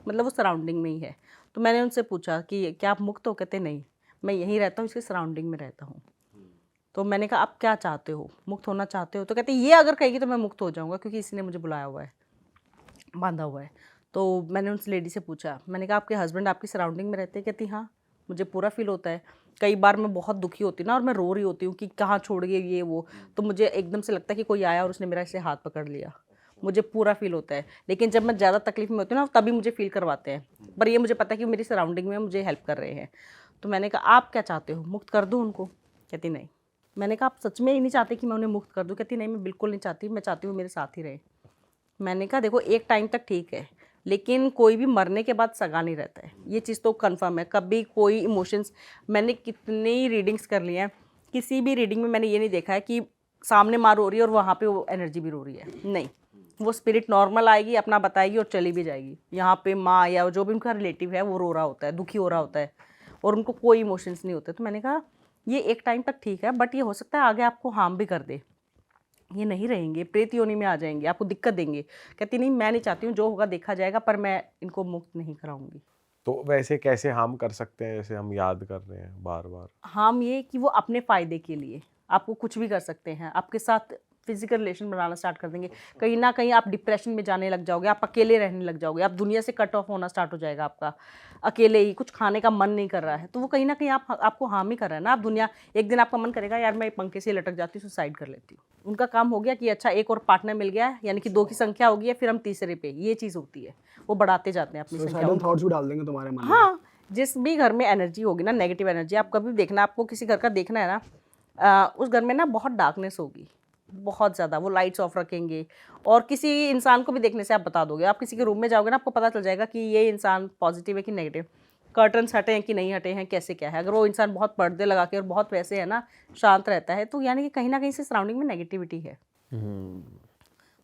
मतलब वो सराउंडिंग में ही है। तो मैंने उनसे पूछा कि क्या आप मुक्त हो? कहते नहीं, मैं यहीं रहता हूँ, इसके सराउंडिंग में रहता हूँ। तो मैंने कहा आप क्या चाहते हो, मुक्त होना चाहते हो? तो कहते ये अगर कहेगी तो मैं मुक्त हो जाऊँगा, क्योंकि इसी ने मुझे बुलाया हुआ है, बांधा हुआ है। तो मैंने उस लेडी से पूछा, मैंने कहा आपके हस्बैंड आपकी सराउंडिंग में रहते हैं? कहती हाँ, मुझे पूरा फील होता है। कई बार मैं बहुत दुखी होती हूँ ना और मैं रो रही होती हूँ कि कहाँ छोड़ गए ये वो, तो मुझे एकदम से लगता है कि कोई आया और उसने मेरा ऐसे हाथ पकड़ लिया, मुझे पूरा फील होता है। लेकिन जब मैं ज़्यादा तकलीफ में होती हूँ ना तभी मुझे फील करवाते हैं, पर ये मुझे पता है कि मेरी सराउंडिंग में मुझे हेल्प कर रहे हैं। तो मैंने कहा आप क्या चाहते हो, मुक्त कर दूँ उनको? कहती नहीं। मैंने कहा आप सच में ही नहीं चाहते कि मैं उन्हें मुक्त कर दूँ? कहती नहीं, मैं बिल्कुल नहीं चाहती, मैं चाहती हूँ मेरे साथ ही रहे। मैंने कहा देखो एक टाइम तक ठीक है, लेकिन कोई भी मरने के बाद सगा नहीं रहता है, ये चीज़ तो कंफर्म है। कभी कोई इमोशंस, मैंने कितनी रीडिंग्स कर ली हैं, किसी भी रीडिंग में मैंने ये नहीं देखा है कि सामने माँ रो रही है और वहाँ पे वो एनर्जी भी रो रही है। नहीं, वो स्पिरिट नॉर्मल आएगी, अपना बताएगी और चली भी जाएगी। यहाँ पे माँ या जो भी उनका रिलेटिव है वो रो रहा होता है, दुखी हो रहा होता है, और उनको कोई इमोशंस नहीं होते। तो मैंने कहा ये एक टाइम तक ठीक है, बट ये हो सकता है आगे आपको हार्म भी कर दे, ये नहीं रहेंगे, प्रेत योनि में आ जाएंगे, आपको दिक्कत देंगे। कहती नहीं, मैं नहीं चाहती हूँ, जो होगा देखा जाएगा, पर मैं इनको मुक्त नहीं कराऊंगी। तो वैसे कैसे हार्म कर सकते हैं, जैसे हम याद कर रहे हैं बार बार? हार्म ये कि वो अपने फ़ायदे के लिए आपको कुछ भी कर सकते हैं, आपके साथ फिजिकल रिलेशन बनाना स्टार्ट कर देंगे। कहीं ना कहीं आप डिप्रेशन में जाने लग जाओगे, आप अकेले रहने लग जाओगे, आप दुनिया से कट ऑफ होना स्टार्ट हो जाएगा आपका। अकेले ही कुछ खाने का मन नहीं कर रहा है, तो वो कहीं ना कहीं आपको हार्म ही कर रहा है ना। आप दुनिया, एक दिन आपका मन करेगा यार मैं पंखे से लटक जाती हूँ, सुसाइड कर लेती हूँ। उनका काम हो गया कि अच्छा एक और पार्टनर मिल गया, यानी कि 2 की संख्या हो गई है, फिर हम तीसरे पे, ये चीज़ होती है, वो बढ़ाते जाते हैं अपनी संख्या। सुसाइडल थॉट्स भी डाल देंगे तुम्हारे मन में। हाँ, जिस भी घर में एनर्जी होगी ना, नेगेटिव एनर्जी, आप कभी भी देखना, आपको किसी घर का देखना है ना, उस घर में ना बहुत डार्कनेस होगी, बहुत ज़्यादा। वो लाइट्स ऑफ रखेंगे, और किसी इंसान को भी देखने से आप बता दोगे। आप किसी के रूम में जाओगे ना, आपको पता चल जाएगा कि ये इंसान पॉजिटिव है कि नेगेटिव, कर्टन्स हटे हैं कि नहीं हटे हैं, कैसे क्या है। अगर वो इंसान बहुत पर्दे लगा के और बहुत वैसे है ना, शांत रहता है, तो यानी कि कहीं ना कहीं से सराउंडिंग में नेगेटिविटी है।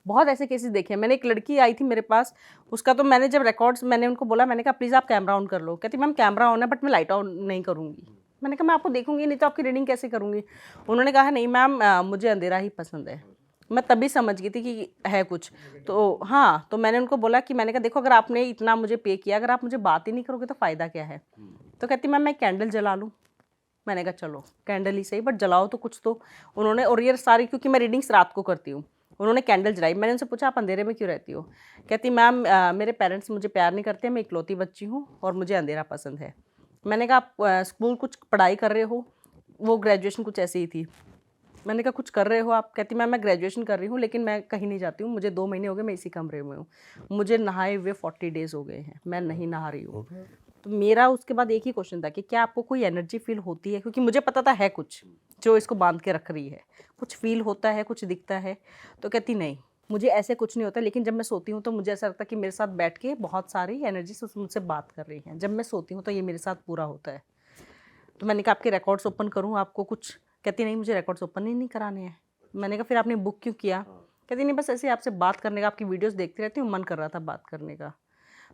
बहुत ऐसे केसेस देखे हैं मैंने। एक लड़की आई थी मेरे पास, उसका तो मैंने जब रिकॉर्ड्स, मैंने उनको बोला, मैंने कहा प्लीज़ आप कैमरा ऑन कर लो। कहती मैम कैमरा ऑन है बट मैं लाइट ऑन नहीं करूँगी। मैंने कहा मैं आपको देखूंगी नहीं तो आपकी रीडिंग कैसे करूँगी। उन्होंने कहा नहीं मैम मुझे अंधेरा ही पसंद है। मैं तभी समझ गई थी कि है कुछ। तो हाँ, तो मैंने उनको बोला कि, मैंने कहा देखो अगर आपने इतना मुझे पे किया, अगर आप मुझे बात ही नहीं करोगे तो फ़ायदा क्या है। तो कहती मैम मैं कैंडल जला लूँ। मैंने कहा चलो कैंडल ही सही, बट जलाओ तो कुछ तो। उन्होंने, और ये सारी, क्योंकि मैं रीडिंग्स रात को करती हूँ, उन्होंने कैंडल जलाई। मैंने उनसे पूछा आप अंधेरे में क्यों रहती हो? कहती मैम मेरे पेरेंट्स मुझे प्यार नहीं करते, मैं इकलौती बच्ची हूँ और मुझे अंधेरा पसंद है। मैंने कहा आप स्कूल कुछ पढ़ाई कर रहे हो? वो ग्रेजुएशन कुछ ऐसी ही थी। मैंने कहा कुछ कर रहे हो आप? कहती मैम मैं ग्रेजुएशन कर रही हूँ लेकिन मैं कहीं नहीं जाती हूँ, मुझे 2 महीने हो गए मैं इसी कमरे में हूँ, मुझे नहाए हुए 40 डेज़ हो गए हैं, मैं नहीं नहा रही हूँ। तो मेरा उसके बाद एक ही क्वेश्चन था कि क्या आपको कोई एनर्जी फील होती है, क्योंकि मुझे पता था है कुछ जो इसको बांध के रख रही है, कुछ फील होता है, कुछ दिखता है। तो कहती नहीं मुझे ऐसे कुछ नहीं होता, लेकिन जब मैं सोती हूँ तो मुझे ऐसा लगता है कि मेरे साथ बैठ के बहुत सारी एनर्जी मुझसे बात कर रही हैं, जब मैं सोती हूँ तो ये मेरे साथ पूरा होता है। तो मैंने कहा आपके रिकॉर्ड्स ओपन करूँ आपको कुछ? कहती नहीं मुझे रिकॉर्ड्स ओपन ही नहीं कराने हैं। मैंने कहा फिर आपने बुक क्यों किया? कहती नहीं बस ऐसे ही आपसे बात करने का, आपकी वीडियोस देखती रहती हूँ, मन कर रहा था बात करने का।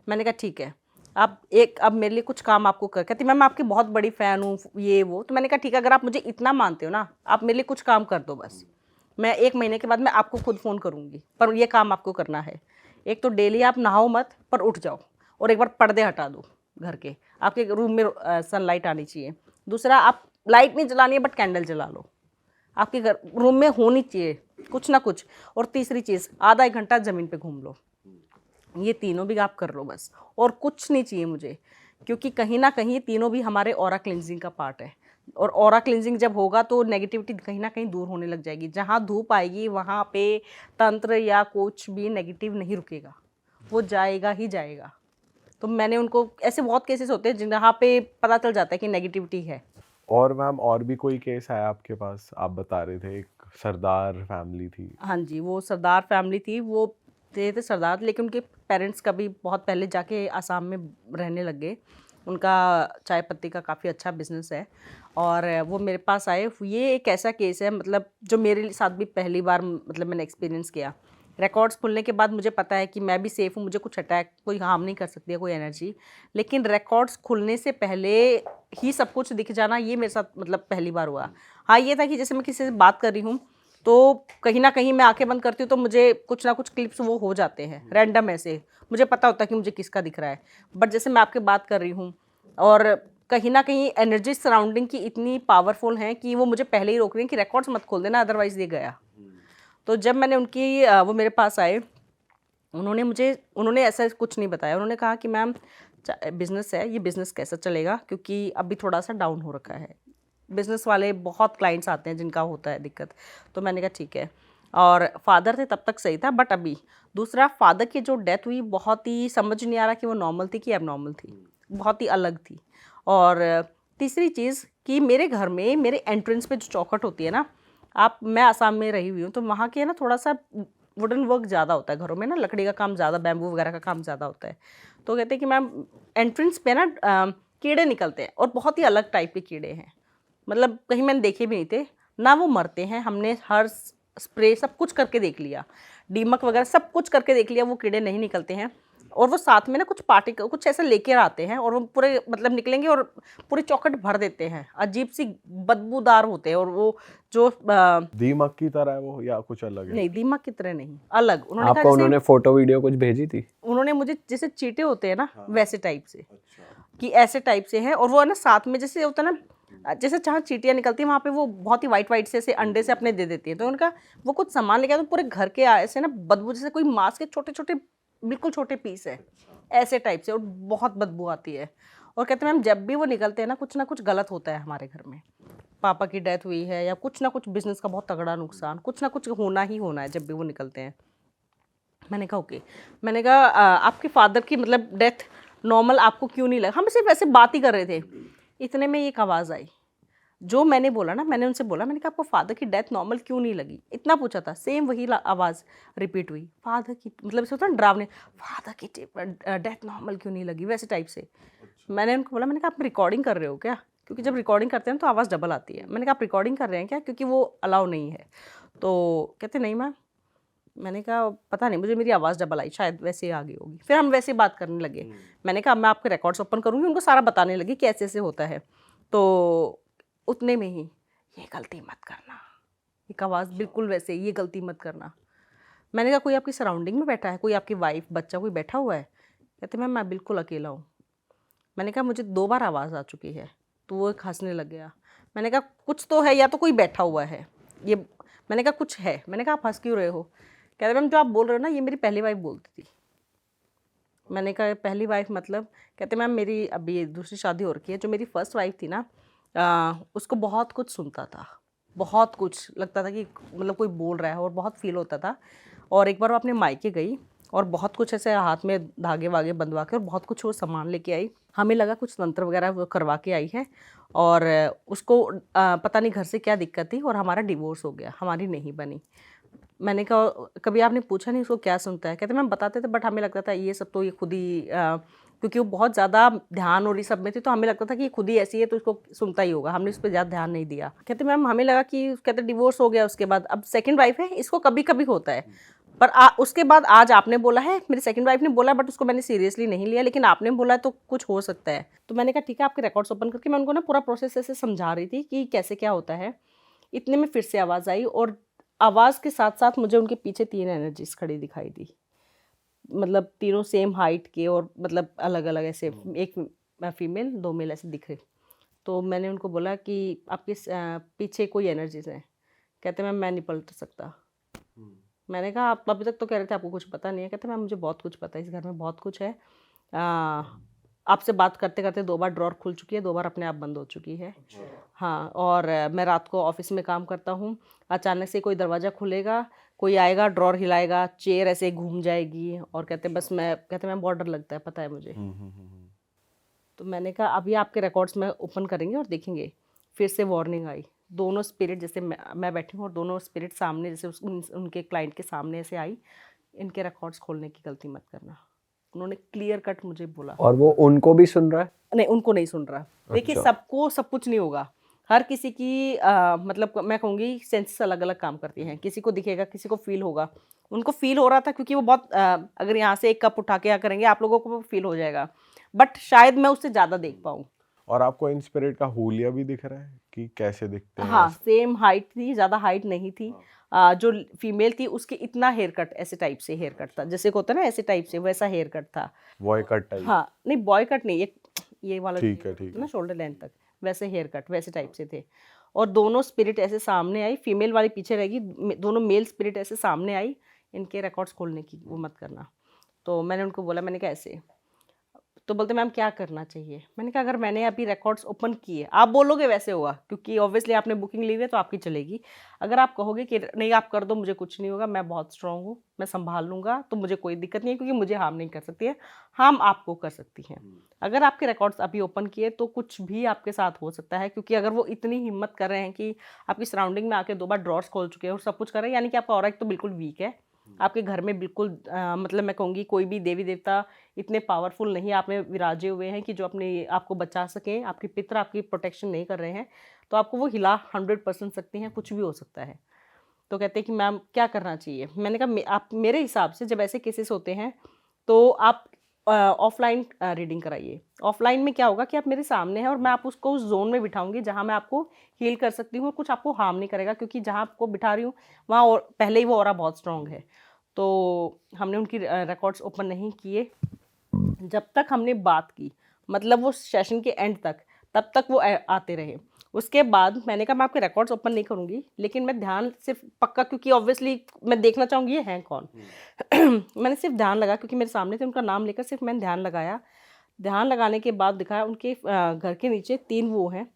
मैंने कहा ठीक है, आप अब मेरे लिए कुछ काम आपको कर। कहती मैम मैं आपकी बहुत बड़ी फ़ैन हूँ, ये वो। तो मैंने कहा ठीक है, अगर आप मुझे इतना मानते हो ना, आप मेरे लिए कुछ काम कर दो बस। मैं 1 महीने के बाद मैं आपको खुद फ़ोन करूँगी, पर ये काम आपको करना है। एक तो डेली आप नहाओ मत, पर उठ जाओ, और एक बार पर्दे हटा दो घर के, आपके रूम में सनलाइट आनी चाहिए। दूसरा, आप लाइट नहीं जलानी है बट कैंडल जला लो, आपके घर रूम में होनी चाहिए कुछ ना कुछ। और तीसरी चीज़, आधा 1 घंटा ज़मीन पे घूम लो। ये तीनों भी आप कर लो बस, और कुछ नहीं चाहिए मुझे, क्योंकि कहीं ना कहीं तीनों भी हमारे ऑरा क्लिनजिंग का पार्ट है। और ऑरा क्लिनजिंग जब होगा तो नेगेटिविटी कहीं ना कहीं दूर होने लग जाएगी। जहाँ धूप आएगी वहाँ पे तंत्र या कुछ भी नेगेटिव नहीं रुकेगा, वो जाएगा ही जाएगा। तो मैंने उनको, ऐसे बहुत केसेस होते हैं जहाँ पे पता चल जाता है कि नेगेटिविटी है। और मैम और भी कोई केस आया आपके पास? आप बता रहे थे एक सरदार फैमिली थी। हाँ जी, वो सरदार फैमिली थी, वो थे सरदार, लेकिन उनके पेरेंट्स कभी बहुत पहले जाके आसाम में रहने लग गए। उनका चाय पत्ती का काफ़ी अच्छा बिजनेस है, और वो मेरे पास आए। ये एक ऐसा केस है, मतलब जो मेरे साथ भी पहली बार मतलब मैंने एक्सपीरियंस किया। रिकॉर्ड्स खुलने के बाद मुझे पता है कि मैं भी सेफ़ हूँ, मुझे कुछ अटैक, कोई हार्म नहीं कर सकती है कोई एनर्जी। लेकिन रिकॉर्ड्स खुलने से पहले ही सब कुछ दिख जाना, ये मेरे साथ मतलब पहली बार हुआ। हाँ, ये था कि जैसे मैं किसी से बात कर रही हूँ, तो कहीं ना कहीं मैं आंखें बंद करती हूँ तो मुझे कुछ ना कुछ क्लिप्स वो हो जाते हैं रैंडम ऐसे, मुझे पता होता है कि मुझे किसका दिख रहा है। बट जैसे मैं आपके बात कर रही हूँ, और कहीं ना कहीं एनर्जी सराउंडिंग की इतनी पावरफुल हैं कि वो मुझे पहले ही रोक रही हैं कि रिकॉर्ड्स मत खोल देना, अदरवाइज़ ये गया। तो जब मैंने उनकी वो मेरे पास आए, उन्होंने ऐसा कुछ नहीं बताया। उन्होंने कहा कि मैम बिज़नेस है, ये बिज़नेस कैसा चलेगा, क्योंकि अभी थोड़ा सा डाउन हो रखा है। बिज़नेस वाले बहुत क्लाइंट्स आते हैं जिनका होता है दिक्कत। तो मैंने कहा ठीक है। और फादर थे तब तक सही था, बट अभी दूसरा, फादर की जो डेथ हुई, बहुत ही समझ नहीं आ रहा कि वो नॉर्मल थी कि एबनॉर्मल थी, बहुत ही अलग थी। और तीसरी चीज़ कि मेरे घर में मेरे एंट्रेंस पे जो चौखट होती है ना, मैं आसाम में रही हुई हूँ, तो वहाँ के ना थोड़ा सा वुडन वर्क ज़्यादा होता है घरों में ना, लकड़ी का काम ज़्यादा, बैम्बू वगैरह का काम ज़्यादा होता है। तो कहते हैं कि मैम एंट्रेंस पे ना कीड़े निकलते हैं, और बहुत ही अलग टाइप के कीड़े हैं, मतलब कहीं मैंने देखे भी नहीं थे ना। वो मरते हैं, हमने हर स्प्रे सब कुछ करके देख लिया, दीमक वगैरह सब कुछ करके देख लिया, वो कीड़े नहीं निकलते हैं। और वो साथ में ना कुछ पार्टिकल कुछ ऐसा लेकर आते हैं, और वो पूरे मतलब निकलेंगे और पूरी चौखट भर देते हैं, अजीब सी बदबूदार होते हैं। और वो जो दीमक की तरह है वो या कुछ अलग है? नहीं, दीमक की तरह नहीं, अलग। उन्होंने कहा आपको जैसे उन्होंने फोटो वीडियो कुछ भेजी थी? उन्होंने मुझे जैसे चींटे होते हैं ना, वैसे टाइप से, कि ऐसे टाइप से हैं। और वो है ना साथ में जैसे होता है ना, जैसे जहाँ चींटियाँ निकलती हैं वहाँ पे वो बहुत ही वाइट वाइट से ऐसे अंडे से अपने दे देती हैं। तो उनका वो कुछ सामान लेके आए, तो पूरे घर के ऐसे ना बदबू, जैसे कोई मांस के छोटे छोटे बिल्कुल छोटे पीस है ऐसे टाइप से, और बहुत बदबू आती है। और कहते हैं मैम जब भी वो निकलते हैं ना कुछ गलत होता है हमारे घर में, पापा की डेथ हुई है या कुछ ना कुछ बिजनेस का बहुत तगड़ा नुकसान, कुछ ना कुछ होना ही होना है जब भी वो निकलते हैं। मैंने कहा ओके। मैंने कहा आपके फादर की मतलब डेथ नॉर्मल आपको क्यों नहीं लगा? हम सिर्फ ऐसे बात ही कर रहे थे, इतने में एक आवाज़ आई। जो मैंने बोला ना, मैंने उनसे बोला, मैंने कहा आपको फादर की डेथ नॉर्मल क्यों नहीं लगी? इतना पूछा था, सेम वही आवाज़ रिपीट हुई, फादर की, मतलब ऐसे होता है ना डरावने, फादर की डेथ नॉर्मल क्यों नहीं लगी, वैसे टाइप से। मैंने उनको बोला, मैंने कहा आप रिकॉर्डिंग कर रहे हो क्या? क्योंकि जब रिकॉर्डिंग करते हैं तो आवाज़ डबल आती है। मैंने कहा आप रिकॉर्डिंग कर रहे हैं क्या, क्योंकि वो अलाउ नहीं है। तो कहते नहीं मैम। मैंने कहा पता नहीं, मुझे मेरी आवाज़ डबल आई, शायद वैसे ही आ गई होगी। फिर हम वैसे ही बात करने लगे। मैंने कहा मैं आपके रिकॉर्ड्स ओपन करूँगी, उनको सारा बताने लगी कि ऐसे ऐसे होता है। तो उतने में ही, ये गलती मत करना, एक आवाज़ बिल्कुल वैसे, ये गलती मत करना। मैंने कहा कोई आपकी सराउंडिंग में बैठा है, कोई आपकी वाइफ बच्चा कोई बैठा हुआ है? कहते मैम मैं बिल्कुल अकेला हूँ। मैंने कहा मुझे 2 बार आवाज़ आ चुकी है। तो वो हंसने लग गया। मैंने कहा कुछ तो है, या तो कोई बैठा हुआ है ये। मैंने कहा कुछ है। मैंने कहा आप हंस क्यों रहे हो? कहते मैम जो आप बोल रहे हो ना, ये मेरी पहली वाइफ बोलती थी। मैंने कहा पहली वाइफ मतलब? कहते मैम मेरी अभी दूसरी शादी हो रखी है, जो मेरी फर्स्ट वाइफ थी ना, उसको बहुत कुछ सुनता था, बहुत कुछ लगता था कि मतलब कोई बोल रहा है, और बहुत फील होता था। और एक बार वो अपने मायके गई, और बहुत कुछ ऐसे हाथ में धागे वागे बंधवा के और बहुत कुछ वो सामान लेके आई। हमें लगा कुछ तंत्र वगैरह वो करवा के आई है, और उसको पता नहीं घर से क्या दिक्कत थी, और हमारा डिवोर्स हो गया, हमारी नहीं बनी। मैंने कहा कभी आपने पूछा नहीं उसको क्या सुनता है? कहते मैम बताते थे, बट हमें लगता था ये सब तो ये खुद ही क्योंकि वो बहुत ज़्यादा ध्यान और ये सब में थी, तो हमें लगता था कि ये खुद ही ऐसी है तो इसको सुनता ही होगा, हमने उस पर ज़्यादा ध्यान नहीं दिया। कहते मैम हमें लगा कि कहते डिवोर्स हो गया उसके बाद, अब सेकंड वाइफ है, इसको कभी कभी होता है, पर उसके बाद आज आपने बोला है, मेरी सेकंड वाइफ ने बोला, बट उसको मैंने सीरियसली नहीं लिया, लेकिन आपने बोला तो कुछ हो सकता है। तो मैंने कहा ठीक है, आपके रिकॉर्ड्स ओपन करके मैं उनको ना पूरा प्रोसेस ऐसे समझा रही थी कि कैसे क्या होता है। इतने में फिर से आवाज़ आई, और आवाज़ के साथ साथ मुझे उनके पीछे 3 एनर्जीज खड़ी दिखाई दी, मतलब तीनों सेम हाइट के और मतलब अलग अलग ऐसे, एक फीमेल 2 मेल ऐसे दिख रहे। तो मैंने उनको बोला कि आपके पीछे कोई एनर्जीज है? कहते मैम मैं नहीं पलट सकता। मैंने कहा आप अभी तक तो कह रहे थे आपको कुछ पता नहीं है। कहते मैम मुझे बहुत कुछ पता है, इस घर में बहुत कुछ है। आपसे बात करते करते 2 बार ड्रॉर खुल चुकी है, 2 बार अपने आप बंद हो चुकी है। हाँ, और मैं रात को ऑफिस में काम करता हूँ, अचानक से कोई दरवाज़ा खुलेगा, कोई आएगा, ड्रॉर हिलाएगा, चेयर ऐसे घूम जाएगी, और कहते मैम बहुत डर लगता है, पता है मुझे। तो मैंने कहा अभी आपके रिकॉर्ड्स में ओपन करेंगे और देखेंगे। फिर से वार्निंग आई, दोनों स्पिरिट, जैसे मैं बैठी हूँ और दोनों स्पिरिट सामने, जैसे उनके क्लाइंट के सामने ऐसे आई, इनके रिकॉर्ड्स खोलने की गलती मत करना। उन्होंने क्लियर कट मुझे बोला। और वो उनको भी सुन रहा है? नहीं, उनको नहीं सुन रहा। देखिए सबको सब कुछ नहीं होगा, हर किसी की मतलब मैं कहूँगी सेंसेस अलग अलग काम करती हैं। किसी को दिखेगा, किसी को फील होगा। उनको फील हो रहा था क्योंकि वो बहुत अगर यहाँ से एक कप उठा के करेंगे आप लोगों को फील हो जाएगा, बट शायद मैं उससे ज़्यादा देख पाऊँ। और आपको इन स्पिरिट का हुलिया भी दिख रहा है कि कैसे दिखते हैं? हाँ, सेम हाइट थी, ज़्यादा हाइट नहीं थी। जो फीमेल थी उसके इतना हेयर कट, ऐसे टाइप से हेयर कट था, जैसे को होता है ना ऐसे टाइप से, वैसा हेयर कट था। Boy cut type? हाँ, नहीं बॉय कट नहीं, ये वाला ठीक है ना शोल्डर लेंथ तक, वैसे हेयर कट वैसे टाइप से थे। और दोनों स्पिरिट ऐसे सामने आई, फीमेल वाली पीछे रहेगी, दोनों मेल स्पिरिट ऐसे सामने आई। इनके रिकॉर्ड्स खोलने की वो मत करना। तो मैंने उनको बोला, मैंने कहा ऐसे, तो बोलते मैम क्या करना चाहिए? मैंने कहा अगर मैंने अभी रिकॉर्ड्स ओपन किए, आप बोलोगे वैसे होगा, क्योंकि ऑब्वियसली आपने बुकिंग ली हुई है तो आपकी चलेगी। अगर आप कहोगे कि नहीं आप कर दो, मुझे कुछ नहीं होगा, मैं बहुत स्ट्रांग हूँ, मैं संभाल लूँगा, तो मुझे कोई दिक्कत नहीं है, क्योंकि मुझे हार्म नहीं कर सकती है, हार्म आपको कर सकती हैं। अगर आपके रिकॉर्ड्स अभी ओपन किए तो कुछ भी आपके साथ हो सकता है, क्योंकि अगर वो इतनी हिम्मत कर रहे हैं कि आपकी सराउंडिंग में आके 2 बार ड्रॉर्स खोल चुके हैं और सब कुछ कर रहे हैं, यानी कि आपका ऑरा एक तो बिल्कुल वीक है। आपके घर में बिल्कुल मतलब मैं कहूँगी कोई भी देवी देवता इतने पावरफुल नहीं आप में विराजे हुए हैं कि जो अपने आपको बचा सकें। आपके पितर आपकी प्रोटेक्शन नहीं कर रहे हैं, तो आपको वो हिला 100% सकती हैं, कुछ भी हो सकता है। तो कहते हैं कि मैम क्या करना चाहिए? मैंने कहा आप मेरे हिसाब से जब ऐसे केसेस होते हैं तो आप ऑफलाइन रीडिंग कराइए। ऑफलाइन में क्या होगा कि आप मेरे सामने हैं और मैं आप उसको उस जोन में बिठाऊंगी जहाँ मैं आपको हील कर सकती हूँ और कुछ आपको हार्म नहीं करेगा, क्योंकि जहाँ आपको बिठा रही हूँ वहाँ और पहले ही वो ऑरा बहुत स्ट्रांग है। तो हमने उनकी रिकॉर्ड्स ओपन नहीं किए जब तक हमने बात की, मतलब वो सेशन के एंड तक, तब तक वो आते रहे। उसके बाद मैंने कहा मैं आपके रिकॉर्ड्स ओपन नहीं करूँगी, लेकिन मैं ध्यान सिर्फ पक्का, क्योंकि ऑब्वियसली मैं देखना चाहूँगी ये हैं कौन। मैंने सिर्फ ध्यान लगा, क्योंकि मेरे सामने थे, उनका नाम लेकर सिर्फ मैंने ध्यान लगाया। ध्यान लगाने के बाद दिखाया उनके घर के नीचे 3 वो हैं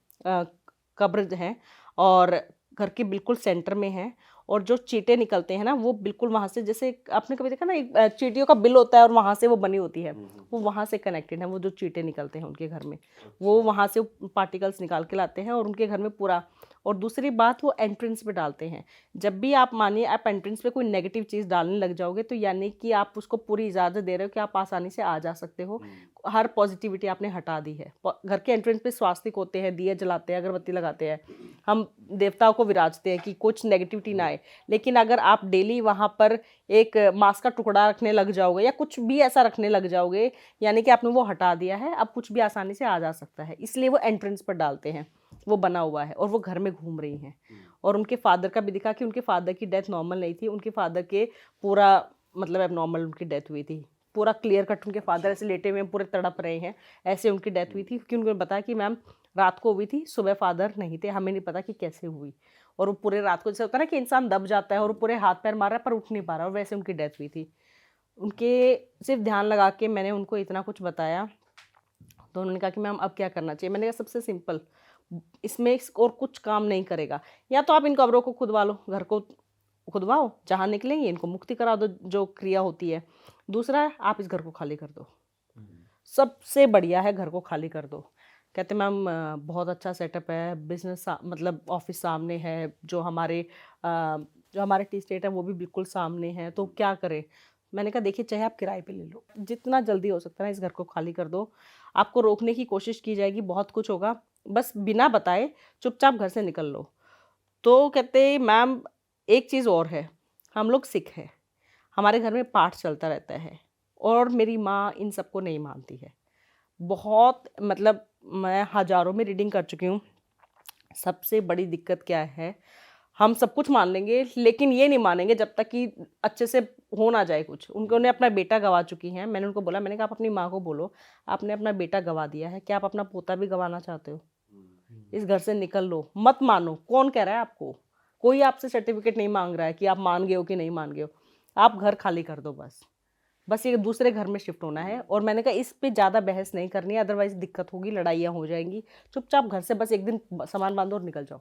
कब्र हैं, और घर के बिल्कुल सेंटर में हैं। और जो चींटे निकलते हैं ना, वो बिल्कुल वहाँ से, जैसे आपने कभी देखा ना एक चींटियों का बिल होता है और वहाँ से वो बनी होती है, वो वहाँ से कनेक्टेड है। वो जो चींटे निकलते हैं उनके घर में, वो वहाँ से पार्टिकल्स निकाल के लाते हैं और उनके घर में पूरा। और दूसरी बात, वो एंट्रेंस पे डालते हैं। जब भी आप मानिए आप एंट्रेंस पे कोई नेगेटिव चीज़ डालने लग जाओगे, तो यानी कि आप उसको पूरी इजाज़त दे रहे हो कि आप आसानी से आ जा सकते हो। हर पॉजिटिविटी आपने हटा दी है। घर के एंट्रेंस पे स्वास्तिक होते हैं, दिए जलाते हैं, अगरबत्ती लगाते हैं, हम देवताओं को विराजते हैं कि कुछ नेगेटिविटी ना आए। लेकिन अगर आप डेली वहाँ पर एक मांस का टुकड़ा रखने लग जाओगे या कुछ भी ऐसा रखने लग जाओगे, यानी कि आपने वो हटा दिया है, अब कुछ भी आसानी से आ जा सकता है। इसलिए वो एंट्रेंस पर डालते हैं, वो बना हुआ है, और वो घर में घूम रही हैं। और उनके फादर का भी दिखा कि उनके फादर की डेथ नॉर्मल नहीं थी, उनके फादर के पूरा मतलब एबनॉर्मल उनकी डेथ हुई थी। पूरा क्लियर कट उनके फादर ऐसे लेटे हुए पूरे तड़प रहे हैं, ऐसे उनकी डेथ हुई थी। क्योंकि उन्होंने बताया कि मैम रात को हुई थी, सुबह फादर नहीं थे, हमें नहीं पता कि कैसे हुई। और वो पूरे रात को, जैसे होता है ना कि इंसान दब जाता है और वो पूरे हाथ पैर मार रहा है पर उठ नहीं पा रहा, और वैसे उनकी डेथ हुई थी। उनके सिर्फ ध्यान लगा के मैंने उनको इतना कुछ बताया। तो उन्होंने कहा कि मैम अब क्या करना चाहिए? मैंने कहा सबसे सिंपल, इसमें और कुछ काम नहीं करेगा। या तो आप इन कब्रों को खुदवा लो, घर को खुदवाओ, जहाँ निकलेंगे इनको मुक्ति करा दो, जो क्रिया होती है। दूसरा है आप इस घर को खाली कर दो, सबसे बढ़िया है घर को खाली कर दो। कहते मैम बहुत अच्छा सेटअप है, बिजनेस मतलब ऑफिस सामने है, जो हमारे टी स्टेट है वो भी बिल्कुल सामने है, तो क्या करें? मैंने कहा देखिए चाहे आप किराए पे ले लो, जितना जल्दी हो सकता है ना इस घर को खाली कर दो। आपको रोकने की कोशिश की जाएगी, बहुत कुछ होगा, बस बिना बताए चुपचाप घर से निकल लो। तो कहते मैम एक चीज़ और है, हम लोग सिख हैं, हमारे घर में पाठ चलता रहता है और मेरी माँ इन सबको नहीं मानती है। बहुत मतलब मैं हज़ारों में रीडिंग कर चुकी हूँ। सबसे बड़ी दिक्कत क्या है, हम सब कुछ मान लेंगे लेकिन ये नहीं मानेंगे जब तक कि अच्छे से हो ना जाए कुछ। उन्होंने अपना बेटा गंवा चुकी हैं। मैंने उनको बोला, मैंने कहा आप अपनी माँ को बोलो, आपने अपना बेटा गंवा दिया है, क्या आप अपना पोता भी गंवाना चाहते हो? इस घर से निकल लो, मत मानो। कौन कह रहा है आपको? कोई आपसे सर्टिफिकेट नहीं मांग रहा है कि आप मान गए हो कि नहीं मान गए हो। आप घर खाली कर दो बस। बस ये दूसरे घर में शिफ्ट होना है। और मैंने कहा इस पे ज़्यादा बहस नहीं करनी है, अदरवाइज दिक्कत होगी, लड़ाइयाँ हो जाएंगी। चुपचाप घर से बस एक दिन सामान बांधो और निकल जाओ,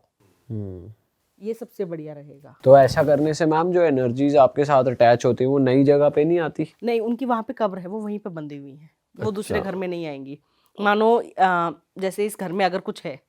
ये सबसे बढ़िया रहेगा। तो ऐसा करने से मैम जो एनर्जीज आपके साथ अटैच होती है वो नई जगह पे नहीं आती? नहीं, उनकी वहाँ पे कब्र है, वो वहीं पे बंधी हुई है, वो दूसरे घर में नहीं आएंगी। मानो जैसे इस घर में अगर कुछ है,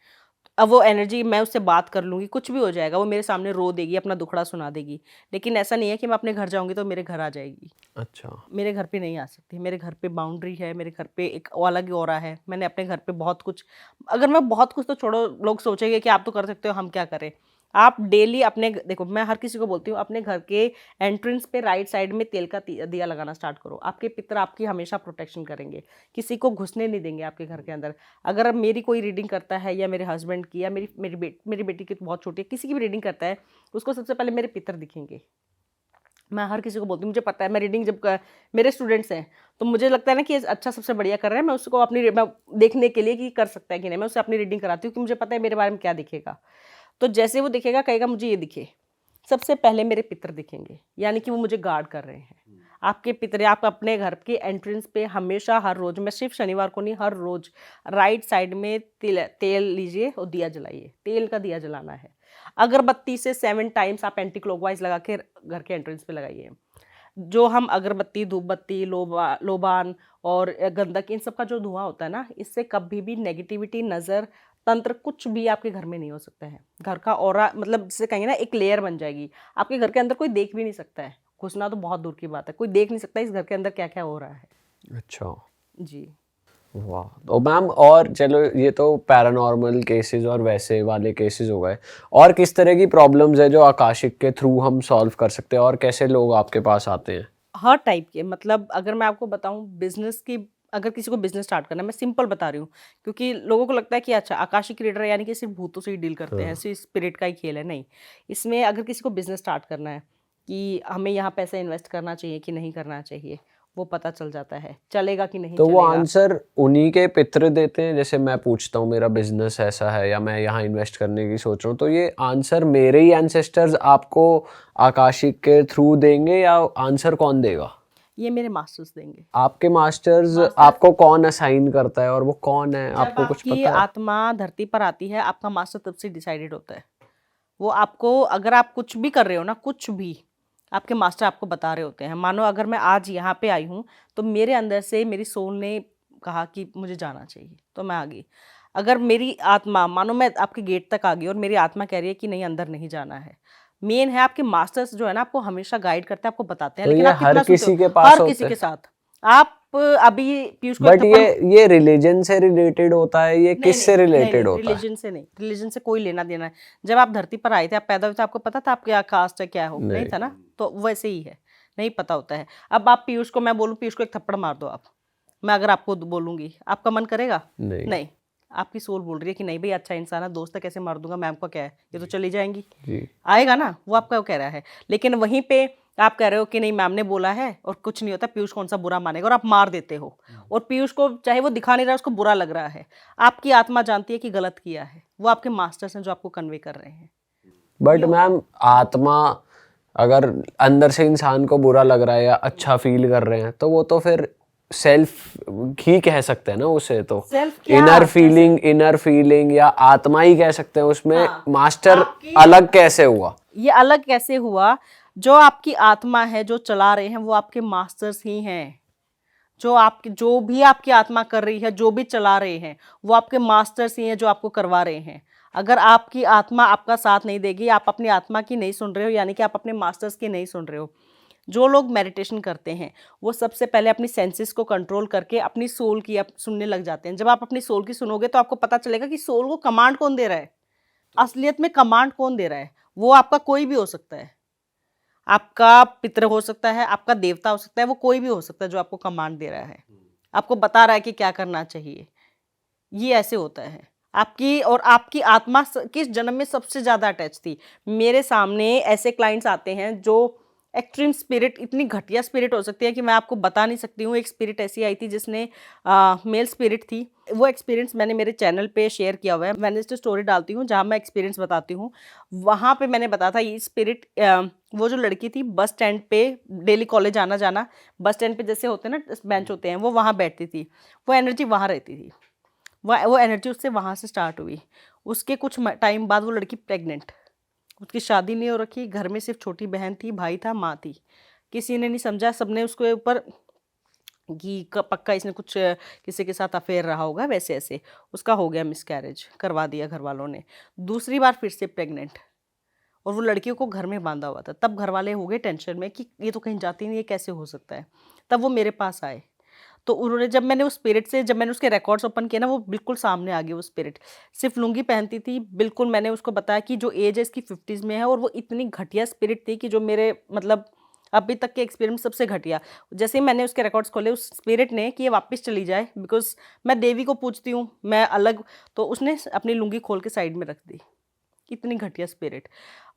अब वो एनर्जी मैं उससे बात कर लूँगी, कुछ भी हो जाएगा, वो मेरे सामने रो देगी, अपना दुखड़ा सुना देगी। लेकिन ऐसा नहीं है कि मैं अपने घर जाऊँगी तो मेरे घर आ जाएगी। अच्छा। मेरे घर पे नहीं आ सकती। मेरे घर पे बाउंड्री है, मेरे घर पे एक अलग ही ऑरा है। मैंने अपने घर पे बहुत कुछ, अगर मैं बहुत कुछ तो छोड़ो, लोग सोचेंगे कि आप तो कर सकते हो, हम क्या करें। आप डेली अपने देखो, मैं हर किसी को बोलती हूँ अपने घर के एंट्रेंस पे राइट साइड में तेल का दिया लगाना स्टार्ट करो। आपके पितर आपकी हमेशा प्रोटेक्शन करेंगे, किसी को घुसने नहीं देंगे आपके घर के अंदर। अगर मेरी कोई रीडिंग करता है या मेरे हस्बैंड की या मेरी बेटी की तो बहुत छोटी है, किसी की भी रीडिंग करता है, उसको सबसे पहले मेरे पितर दिखेंगे। मैं हर किसी को बोलती हूँ, मुझे पता है, मैं रीडिंग जब मेरे स्टूडेंट्स हैं तो मुझे लगता है ना कि ये अच्छा सबसे बढ़िया कर रहे हैं, मैं उसको मैं देखने के लिए कि कर सकता है कि नहीं, मैं उससे अपनी रीडिंग कराती हूँ कि मुझे पता है मेरे बारे में क्या दिखेगा। तो जैसे वो दिखेगा, कहेगा मुझे ये दिखे, सबसे पहले मेरे पितर दिखेंगे, यानी कि वो मुझे गार्ड कर रहे हैं। आपके पितर, आप अपने घर के एंट्रेंस पे हमेशा हर रोज़, मैं सिर्फ शनिवार को नहीं, हर रोज़ राइट साइड में तेल लीजिए और दिया जलाइए। तेल का दिया जलाना है। अगरबत्ती से 7 टाइम्स आप एंटी क्लॉकवाइज लगा के घर के एंट्रेंस पे लगाइए। जो हम अगरबत्ती, धूप बत्ती, लोबान और गंधक, इन सब का जो धुआं होता है ना, इससे कभी भी नेगेटिविटी, नज़र, तंत्र, कुछ भी आपके घर में नहीं हो सकता है। घर का ऑरा मतलब जिसे कहेंगे ना, एक लेयर बन जाएगी। आपके घर के अंदर कोई देख भी नहीं सकता है, घुसना तो बहुत दूर की बात है, कोई देख नहीं सकता इस घर के अंदर क्या क्या हो रहा है। अच्छा जी। वाह। तो मैम और चलो, ये तो पैरानॉर्मल केसेस और वैसे वाले केसेस हो गए, और किस तरह की प्रॉब्लम्स है जो आकाशिक के थ्रू हम सॉल्व कर सकते हैं, और कैसे लोग आपके पास आते हैं? हर टाइप के, मतलब अगर मैं आपको बताऊं बिजनेस की, अगर किसी को बिजनेस स्टार्ट करना है, मैं सिंपल बता रही हूँ, क्योंकि लोगों को लगता है कि अच्छा आकाशिक रीडर यानी कि सिर्फ भूतों से ही डील करते हैं, सिर्फ स्पिरिट का ही खेल है। नहीं, इसमें अगर किसी को बिजनेस स्टार्ट करना है कि हमें यहाँ पैसा इन्वेस्ट करना चाहिए कि नहीं करना चाहिए, वो पता चल जाता है, चलेगा कि नहीं तो वो चलेगा। आंसर उन्हीं के पितर देते हैं? जैसे मैं पूछता हूँ मेरा बिजनेस ऐसा है या मैं यहाँ इन्वेस्ट करने की सोच रहा हूँ, तो ये आंसर मेरे ही एंसेस्टर्स आपको आकाशिक के थ्रू देंगे या आंसर कौन देगा? ये मेरे मास्टर्स देंगे। आपके मास्टर्स आपको कौन असाइन करता है और वो कौन है, आपको कुछ आपकी पता है? आत्मा धरती पर आती है, आपका मास्टर तब से डिसाइडेड होता है। वो आपको, अगर आप कुछ भी कर रहे हो ना, कुछ भी, आपके मास्टर आपको बता रहे होते हैं। मानो अगर मैं आज यहाँ पे आई हूँ तो मेरे अंदर से मेरी सोल ने कहा कि मुझे जाना चाहिए, तो मैं आ गई। अगर मेरी आत्मा, मानो मैं आपके गेट तक आ गई और मेरी आत्मा कह रही है कि नहीं अंदर नहीं जाना है, मेन है आपके मास्टर्स जो है ना, आपको हमेशा गाइड करते हैं, आपको बताते हैं। तो लेकिन ये आप हर कितना सुनते किसी हो? के पास हर होते किसी हैं? के साथ। आप अभी पीयूष को बट एक थप्पड़, ये रिलीजन से रिलेटेड होता है, ये किस से रिलेटेड होता है? रिलीजन से नहीं, रिलीजन से कोई लेना देना है। जब आप धरती पर आए थे, आप पैदा हुए थे, आपको पता था आप क्या कास्ट है, क्या हो? नहीं था ना, तो वैसे ही है, नहीं पता होता है। अब आप पीयूष को, मैं बोलूँ पीयूष को एक थप्पड़ मार दो आप, मैं अगर आपको बोलूँगी, आपका मन करेगा? नहीं। आपकी सोल बोल रही है कि नहीं भाई, अच्छा इंसान है, दोस्त है, कैसे मार दूंगा, मैम को क्या है, ये तो चली जाएंगी। जी। आएगा ना, वो आपका वो कह रहा है। लेकिन वहीं पे आप कह रहे हो कि नहीं मैम ने बोला है और कुछ नहीं होता, पीयूष कौन सा बुरा मानेगा, और आप मार देते हो। और पीयूष को चाहे वो दिखा नहीं रहा, उसको बुरा लग रहा है। आपकी आत्मा जानती है कि गलत किया है, वो आपके मास्टर्स हैं जो आपको कन्वे कर रहे हैं। बट मैम आत्मा, अगर अंदर से इंसान को बुरा लग रहा है या अच्छा फील कर रहे हैं, तो वो तो फिर सेल्फ ही कह सकते हैं ना उसे, तो सेल्फ क्या? इनर फीलिंग या आत्मा ही कह सकते हैं उसमें। हाँ। मास्टर अलग कैसे हुआ? ये अलग कैसे हुआ? जो आपकी आत्मा है, जो चला रहे हैं, वो आपके मास्टर्स ही हैं। जो भी आपकी आत्मा कर रही है, जो भी चला रहे हैं, वो आपके मास्टर्स ही हैं जो आपको करवा रहे हैं। अगर आपकी आत्मा आपका साथ नहीं देगी, आप अपनी आत्मा की नहीं सुन रहे हो, यानी कि आप अपने मास्टर्स की नहीं सुन रहे हो। जो लोग मेडिटेशन करते हैं वो सबसे पहले अपनी सेंसेस को कंट्रोल करके अपनी सोल की आप सुनने लग जाते हैं। जब आप अपनी सोल की सुनोगे तो आपको पता चलेगा कि सोल को कमांड कौन दे रहा है। असलियत में कमांड कौन दे रहा है, वो आपका कोई भी हो सकता है, आपका पितर हो सकता है, आपका देवता हो सकता है, वो कोई भी हो सकता है जो आपको कमांड दे रहा है, आपको बता रहा है कि क्या करना चाहिए। ये ऐसे होता है। आपकी आत्मा किस जन्म में सबसे ज़्यादा अटैच थी। मेरे सामने ऐसे क्लाइंट्स आते हैं जो एक्सट्रीम स्पिरिट, इतनी घटिया स्पिरिट हो सकती है कि मैं आपको बता नहीं सकती हूँ। एक स्पिरिट ऐसी आई थी जिसने मेल स्पिरिट थी। वो एक्सपीरियंस मैंने मेरे चैनल पे शेयर किया हुआ है। मैंने इस स्टोरी डालती हूँ जहाँ मैं एक्सपीरियंस बताती हूँ। वहाँ पे मैंने बताया था ये स्पिरिट, वो जो लड़की थी बस स्टैंड पे डेली कॉलेज आना जाना, बस स्टैंड पे जैसे होते हैं ना बेंच होते हैं, वो वहाँ बैठती थी, वो एनर्जी वहाँ रहती थी, वो एनर्जी उससे वहाँ से स्टार्ट हुई। उसके कुछ टाइम बाद वो लड़की प्रेग्नेंट, उसकी शादी नहीं हो रखी, घर में सिर्फ छोटी बहन थी, भाई था, माँ थी। किसी ने नहीं समझा, सबने उसके ऊपर कि पक्का इसने कुछ किसी के साथ अफेयर रहा होगा, वैसे ऐसे उसका हो गया मिसकैरेज, करवा दिया घर वालों ने। दूसरी बार फिर से प्रेग्नेंट, और वो लड़कियों को घर में बांधा हुआ था। तब घर वाले हो गए टेंशन में कि ये तो कहीं जाती नहीं है, कैसे हो सकता है। तब वो मेरे पास आए, तो उन्होंने जब मैंने उस स्पिरिट से, जब मैंने उसके रिकॉर्ड्स ओपन किए ना, वो बिल्कुल सामने आ गई। वो स्पिरिट सिर्फ लुंगी पहनती थी, बिल्कुल। मैंने उसको बताया कि जो एज है इसकी 50s में है, और वो इतनी घटिया स्पिरिट थी कि जो मेरे मतलब अभी तक के एक्सपीरियंस सबसे घटिया। जैसे ही मैंने उसके रिकॉर्ड्स खोले उस स्पिरिट ने कि ये वापस चली जाए, बिकॉज मैं देवी को पूछती हूँ, मैं अलग, तो उसने अपनी लुंगी खोल के साइड में रख दी। इतनी घटिया स्पिरिट।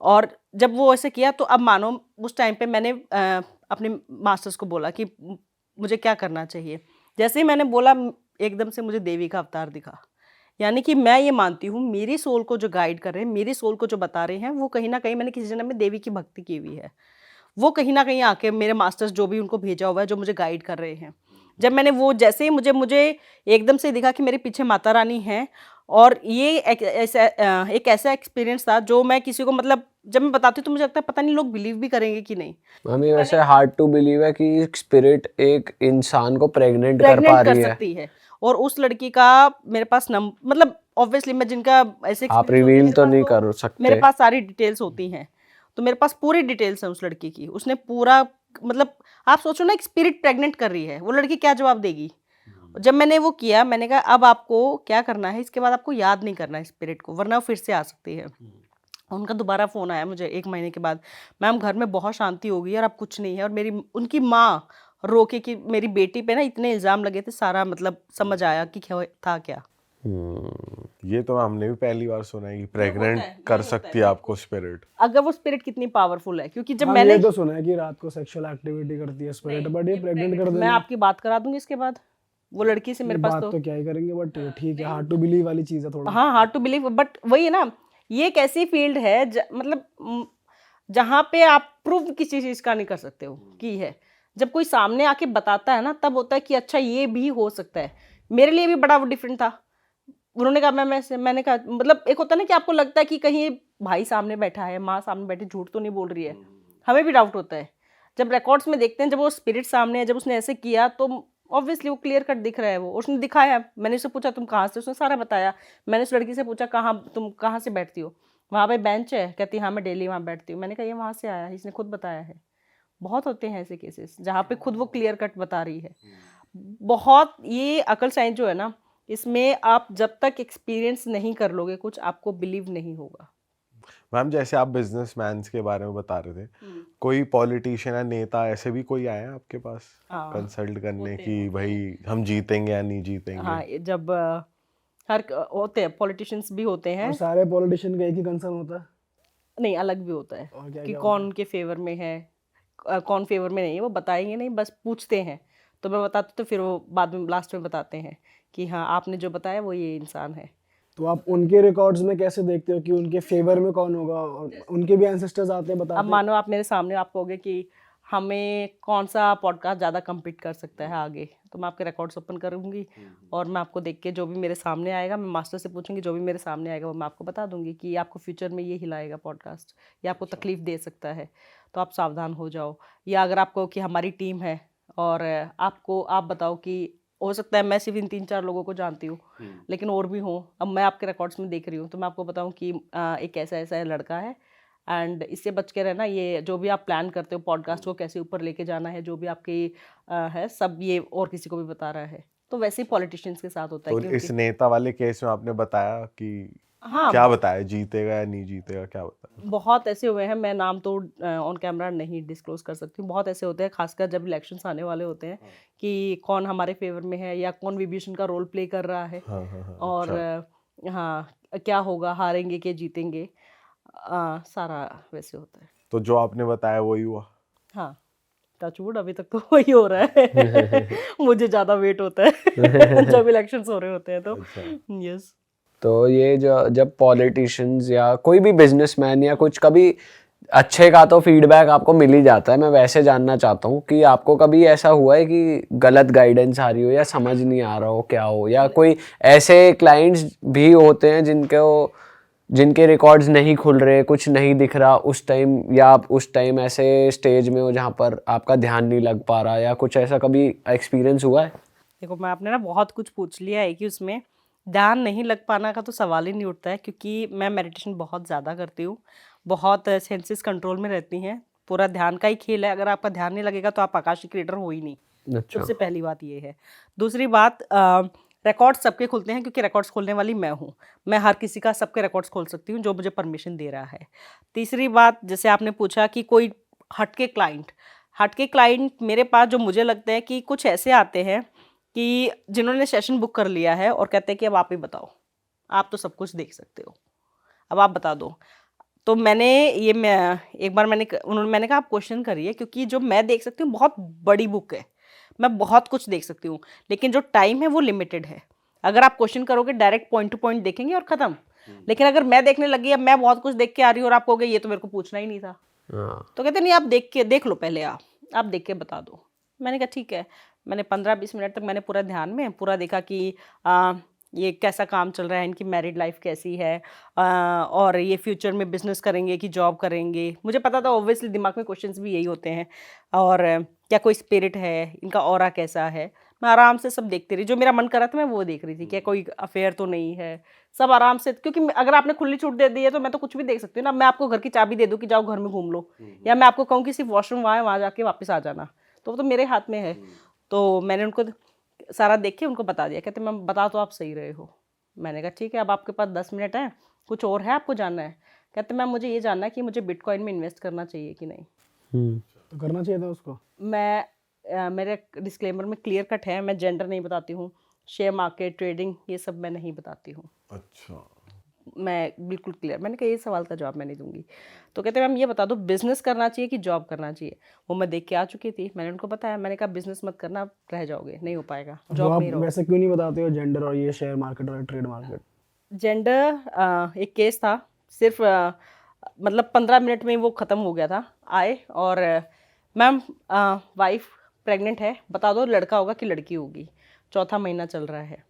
और जब वो ऐसे किया तो अब मानो उस टाइम पे मैंने अपने मास्टर्स को बोला कि मुझे क्या करना चाहिए। जैसे ही मैंने बोला एकदम से मुझे देवी का अवतार दिखा। यानी कि मैं ये मानती हूँ मेरी सोल को जो गाइड कर रहे हैं, मेरी सोल को जो बता रहे हैं, वो कहीं ना कहीं मैंने किसी जन्म में देवी की भक्ति की हुई है। वो कहीं ना कहीं आके मेरे मास्टर्स जो भी उनको भेजा हुआ है, जो मुझे गाइड कर रहे हैं। जब मैंने वो, जैसे ही मुझे एकदम से दिखा कि मेरे पीछे माता रानी है, और ये एक ऐसा एक्सपीरियंस था जो मैं किसी को, मतलब जब मैं बताती हूँ तो मुझे लगता है पता नहीं लोग बिलीव भी करेंगे कि नहीं। हमें वैसे हार्ड टू बिलीव है कि स्पिरिट एक इंसान को प्रेग्नेंट कर पा कर रही है। सकती है। और उस लड़की का मेरे पास मतलब ऑब्वियसली मैं जिनका ऐसे आप experience होते हैं, रिवील मेरे तो पास नहीं कर सकते। मेरे पास सारी डिटेल्स होती हैं। तो मेरे पास पूरी डिटेल्स है उस लड़की की। उसने पूरा, मतलब आप सोचो ना, एक स्पिरिट प्रेग्नेंट कर रही है, वो लड़की क्या जवाब देगी। जब मैंने वो किया, मैंने कहा अब आपको क्या करना है, इसके बाद आपको याद नहीं करना है स्पिरिट को, वरना वो फिर से आ सकती है। उनका दोबारा फ़ोन आया मुझे 1 महीने के बाद, मैम घर में बहुत शांति हो गई और अब कुछ नहीं है। और मेरी उनकी माँ रो के कि मेरी बेटी पे ना इतने इल्ज़ाम लगे थे, सारा मतलब समझ आया कि क्या था क्या। ये तो हमने भी पहली बार सुना है कि प्रेग्नेंट कर सकती है आपको स्पिरिट। अगर वो स्पिरिट कितनी पावरफुल है, क्योंकि जब हाँ, मैंने, ये तो सुना है कि रात को सेक्सुअल एक्टिविटी करती है स्पिरिट, बट ये प्रेग्नेंट कर मैं देना, आपकी बात करा दूंगी इसके बाद, वो लड़की से मेरे पास बात तो क्या ही करेंगे, बट ठीक है, हार्ड टू बिलीव वाली चीज़ है थोड़ा। हाँ, हार्ड टू बिलीव, बट वही है ना, ये एक ऐसी फील्ड है मतलब जहाँ पे आप प्रूव किसी चीज़ का नहीं कर सकते हो कि है। जब कोई सामने आके बताता है ना, तब होता है कि अच्छा ये भी हो सकता है। मेरे लिए भी बड़ा वो डिफरेंट था। उन्होंने कहा मैंने कहा, मतलब एक होता है ना कि आपको लगता है कि कहीं भाई सामने बैठा है, माँ सामने बैठी, झूठ तो नहीं बोल रही है। हमें भी डाउट होता है जब रिकॉर्ड्स में देखते हैं, जब वो स्पिरिट सामने है, जब उसने ऐसे किया तो ऑब्वियसली वो क्लियर कट दिख रहा है। वो उसने दिखाया, मैंने उससे पूछा तुम कहाँ से, उसने सारा बताया। मैंने उस लड़की से पूछा तुम कहाँ से बैठती हो, वहाँ पे बेंच है, कहती हाँ मैं डेली वहाँ बैठती हूँ। मैंने कहा ये वहाँ से आया है, इसने खुद बताया है। बहुत होते हैं ऐसे केसेस जहाँ पे खुद वो क्लियर कट बता रही है। बहुत, ये अकल साइंस जो है ना, इसमें आप जब तक एक्सपीरियंस नहीं कर लोगे कुछ, आपको बिलीव नहीं होगा। मैम जैसे आप बिजनेसमैन के बारे में बता रहे थे, कोई पॉलिटिशियन या नेता ऐसे भी कोई आए हैं आपके पास हाँ, कंसल्ट करने की भाई हम जीतेंगे या नहीं जीतेंगे? हाँ, जब हर होते हैं, पॉलिटिशियंस भी होते हैं। और सारे पॉलिटिशियन का एक ही कंसर्न होता है? नहीं, अलग भी होता है और क्या कि क्या कौन उनके फेवर में है, कौन फेवर में नहीं है, वो बताएंगे नहीं, बस पूछते हैं। तो मैं बताती, तो फिर वो बाद में लास्ट में बताते हैं कि हाँ आपने जो बताया वो ये इंसान है। तो आप उनके रिकॉर्ड्स में कैसे देखते हो कि उनके फेवर में कौन होगा? और उनके भी एंसेस्टर्स आते हैं अब बताते हैं? मानो आप मेरे सामने, आप कहोगे कि हमें कौन सा पॉडकास्ट ज़्यादा कम्पीट कर सकता है आगे, तो मैं आपके रिकॉर्ड्स ओपन करूँगी और मैं आपको देख के जो भी मेरे सामने आएगा, मैं मास्टर से पूछूंगी, जो भी मेरे सामने आएगा वो मैं आपको बता दूंगी कि आपको फ्यूचर में ये हिलाएगा पॉडकास्ट, या आपको तकलीफ दे सकता है, तो आप सावधान हो जाओ। या अगर आपको कि हमारी टीम है और आप बताओ कि हो सकता है मैं सिर्फ इन 3-4 लोगों को जानती हूँ, लेकिन और भी हों, अब मैं आपके रिकॉर्ड्स में देख रही हूँ, तो मैं आपको बताऊँ कि एक ऐसा ऐसा लड़का है, एंड इससे बच के रहना। ये जो भी आप प्लान करते हो पॉडकास्ट को कैसे ऊपर लेके जाना है, जो भी आपकी है सब ये और किसी को भी बता रहा है। तो वैसे ही पॉलिटिशियंस के साथ होता है। तो इस नेता वाले केस में आपने बताया कि हाँ, क्या बताया, जीतेगा या नहीं जीतेगा, क्या बताया? बहुत ऐसे हुए हैं, मैं नाम तो ऑन कैमरा नहीं डिस्क्लोज कर सकती हूँ। बहुत ऐसे होते हैं, खासकर जब इलेक्शंस आने वाले होते हैं, कि कौन हमारे फेवर में है या कौन विभीषण का रोल प्ले कर रहा है। और हाँ, क्या होगा, हारेंगे कि जीतेंगे, सारा वैसे होता है। तो जो आपने बताया वही हुआ? हाँ, टचवुड अभी तक तो वही हो रहा है। मुझे ज़्यादा वेट होता है जब इलेक्शंस हो रहे होते हैं तो। यस। तो ये जो जब पॉलिटिशियंस या कोई भी बिजनेसमैन या कुछ, कभी अच्छे का तो फीडबैक आपको मिल ही जाता है। मैं वैसे जानना चाहता हूँ कि आपको कभी ऐसा हुआ है कि गलत गाइडेंस आ रही हो या समझ नहीं आ रहा हो क्या हो, या कोई ऐसे क्लाइंट्स भी होते हैं जिनके रिकॉर्ड्स नहीं खुल रहे, कुछ नहीं दिख रहा उस टाइम, या आप उस टाइम ऐसे स्टेज में हो जहाँ पर आपका ध्यान नहीं लग पा रहा, या कुछ ऐसा कभी एक्सपीरियंस हुआ है? देखो, मैं आपने ना बहुत कुछ पूछ लिया है कि उसमें ध्यान नहीं लग पाना का तो सवाल ही नहीं उठता है, क्योंकि मैं मेडिटेशन बहुत ज़्यादा करती हूँ, बहुत सेंसेस कंट्रोल में रहती हैं, पूरा ध्यान का ही खेल है। अगर आपका ध्यान नहीं लगेगा तो आप आकाशीय क्रिएटर हो ही नहीं। अच्छा। सबसे पहली बात ये है। दूसरी बात, रिकॉर्ड्स सबके खुलते हैं, क्योंकि रिकॉर्ड्स खोलने वाली मैं हूँ। मैं हर किसी का सबके रिकॉर्ड्स खोल सकती हूँ जो मुझे परमिशन दे रहा है। तीसरी बात, जैसे आपने पूछा कि कोई हटके क्लाइंट मेरे पास जो मुझे लगता है कि कुछ ऐसे आते हैं कि जिन्होंने सेशन बुक कर लिया है और कहते हैं कि अब आप ही बताओ, आप तो सब कुछ देख सकते हो, अब आप बता दो। तो मैंने एक बार मैंने कहा आप क्वेश्चन करिए, क्योंकि जो मैं देख सकती हूँ बहुत बड़ी बुक है, मैं बहुत कुछ देख सकती हूँ, लेकिन जो टाइम है वो लिमिटेड है। अगर आप क्वेश्चन करोगे डायरेक्ट पॉइंट टू पॉइंट देखेंगे और ख़त्म। लेकिन अगर मैं देखने लगी, अब मैं बहुत कुछ देख के आ रही हूँ और आप कहोगे ये तो मेरे को पूछना ही नहीं था, तो कहते नहीं, आप देख लो पहले, आप देख के बता दो। मैंने कहा ठीक है। मैंने 15-20 मिनट तक मैंने पूरा ध्यान में पूरा देखा कि ये कैसा काम चल रहा है, इनकी मैरिड लाइफ कैसी है, और ये फ्यूचर में बिजनेस करेंगे कि जॉब करेंगे। मुझे पता था, ऑब्वियसली दिमाग में क्वेश्चंस भी यही होते हैं। और क्या कोई स्पिरिट है, इनका ऑरा कैसा है। मैं आराम से सब देखती रही, जो मेरा मन कर रहा था मैं वो देख रही थी, क्या कोई अफेयर तो नहीं है, सब आराम से। क्योंकि अगर आपने खुली छूट दे दी है तो मैं तो कुछ भी देख सकती हूँ ना। मैं आपको घर की चाबी दे दूँ कि जाओ घर में घूम लो, या मैं आपको कहूँ कि सिर्फ वॉशरूम वहाँ जाके वापस आ जाना, तो वो तो मेरे हाथ में है। तो मैंने उनको सारा देख के उनको बता दिया। कहते मैम बता तो आप सही रहे हो। मैंने कहा ठीक है, अब आपके पास 10 मिनट है, कुछ और है आपको जानना है? कहते मैम मुझे ये जानना है कि मुझे बिटकॉइन में इन्वेस्ट करना चाहिए कि नहीं। तो करना चाहिए था उसको। मेरे डिस्क्लेमर में क्लियर कट है, मैं जेंडर नहीं बताती हूँ, शेयर मार्केट, ट्रेडिंग, ये सब मैं नहीं बताती हूँ। अच्छा। मैं बिल्कुल क्लियर, मैंने कहा ये सवाल का जवाब मैं नहीं दूंगी। तो कहते मैम ये बता दो, बिजनेस करना चाहिए कि जॉब करना चाहिए? वो मैं देख के आ चुकी थी, मैंने उनको बताया, मैंने कहा बिजनेस मत करना, आप रह जाओगे, नहीं हो पाएगा, जॉब में ही रहो। वैसे क्यों नहीं बताते हो जेंडर और ये शेयर मार्केट और ट्रेड मार्केट? जेंडर एक केस था, सिर्फ मतलब 15 मिनट में वो ख़त्म हो गया था। आए और मैम वाइफ प्रेग्नेंट है, बता दो लड़का होगा कि लड़की होगी, 4था महीना चल रहा है।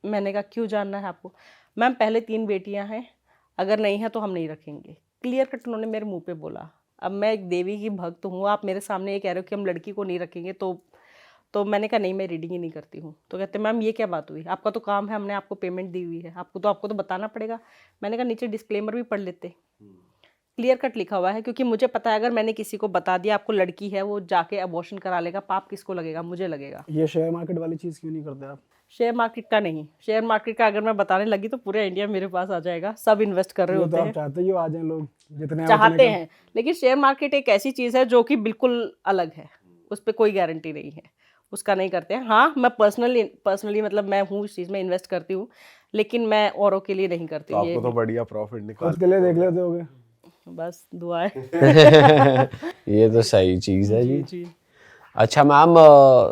मैंने कहा क्यों जानना है आपको? मैम पहले 3 बेटियां हैं, अगर नहीं है तो हम नहीं रखेंगे। क्लियर कट उन्होंने मेरे मुंह पे बोला। अब मैं एक देवी की भक्त हूँ, आप मेरे सामने ये कह रहे हो कि हम लड़की को नहीं रखेंगे, तो मैंने कहा नहीं, मैं रीडिंग ही नहीं करती हूँ। तो कहते मैम ये क्या बात हुई, आपका तो काम है, हमने आपको पेमेंट दी हुई है, आपको तो बताना पड़ेगा। मैंने कहा नीचे डिस्क्लेमर भी पढ़ लेते, क्लियर कट लिखा हुआ है, क्योंकि मुझे पता है अगर मैंने किसी को बता दिया आपको लड़की है, वो जाके अबॉर्शन करा लेगा, पाप किसको लगेगा? मुझे लगेगा। ये शेयर मार्केट वाली चीज़ क्यों नहीं करते आप? शेयर मार्केट का नहीं, शेयर मार्केट का अगर मैं बताने लगी तो पूरे इंडिया मेरे पास आ जाएगा, सब इन्वेस्ट कर रहे ये होते तो आप हैं, चाहते ही हो आ जाए लोग, जितने चाहते हैं। लेकिन शेयर मार्केट एक ऐसी चीज़ है जो कि बिल्कुल अलग है, उस पर कोई गारंटी नहीं है, उसका नहीं करते हैं। हाँ, मैं पर्सनली मतलब मैं हूँ इस चीज़ में, इन्वेस्ट करती हूँ, लेकिन मैं औरों के लिए नहीं करती तो हूँ। आपको तो बढ़िया प्रॉफिट निकाल। खुद के लिए देख लेते होगे। बस दुआ है। ये तो सही चीज़ है जी। जी अच्छा मैम,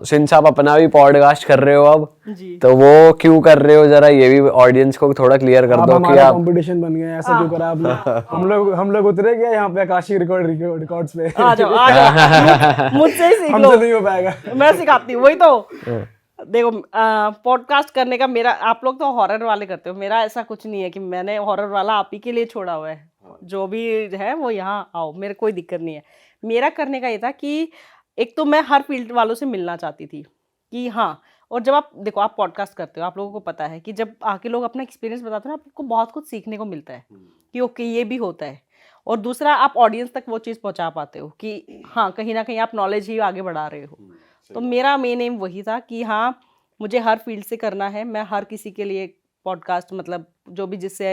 सिंस आप अपना भी पॉडकास्ट कर रहे हो अब, जी। तो वो क्यों कर रहे हो, जरा ये भी ऑडियंस को थोड़ा क्लियर कर दो कि हमारा आप। कंपटीशन बन गया, ऐसा क्यों करा आपने? हम लोग उतरे गए यहाँ पे आकाशीय रिकॉर्ड्स पे। आ जाओ मुझसे ही सीख लो, हमसे नहीं हो पाएगा। मैं सिखाती हूँ। वही तो देखो, पॉडकास्ट करने का मेरा, आप लोग तो हॉरर वाले करते हो, मेरा ऐसा कुछ नहीं है कि मैंने हॉरर वाला आप ही के लिए छोड़ा हुआ है। जो भी है वो यहाँ आओ, मेरे कोई दिक्कत नहीं है। मेरा करने का ये था कि एक तो मैं हर फील्ड वालों से मिलना चाहती थी कि हाँ, और जब आप देखो, आप पॉडकास्ट करते हो, आप लोगों को पता है कि जब आके लोग अपना एक्सपीरियंस बताते हैं ना, आपको बहुत कुछ सीखने को मिलता है कि ओके ये भी होता है। और दूसरा आप ऑडियंस तक वो चीज़ पहुंचा पाते हो कि हाँ कहीं ना कहीं आप नॉलेज ही आगे बढ़ा रहे हो। तो मेरा मेन एम वही था कि हाँ मुझे हर फील्ड से करना है, मैं हर किसी के लिए पॉडकास्ट मतलब जो भी जिससे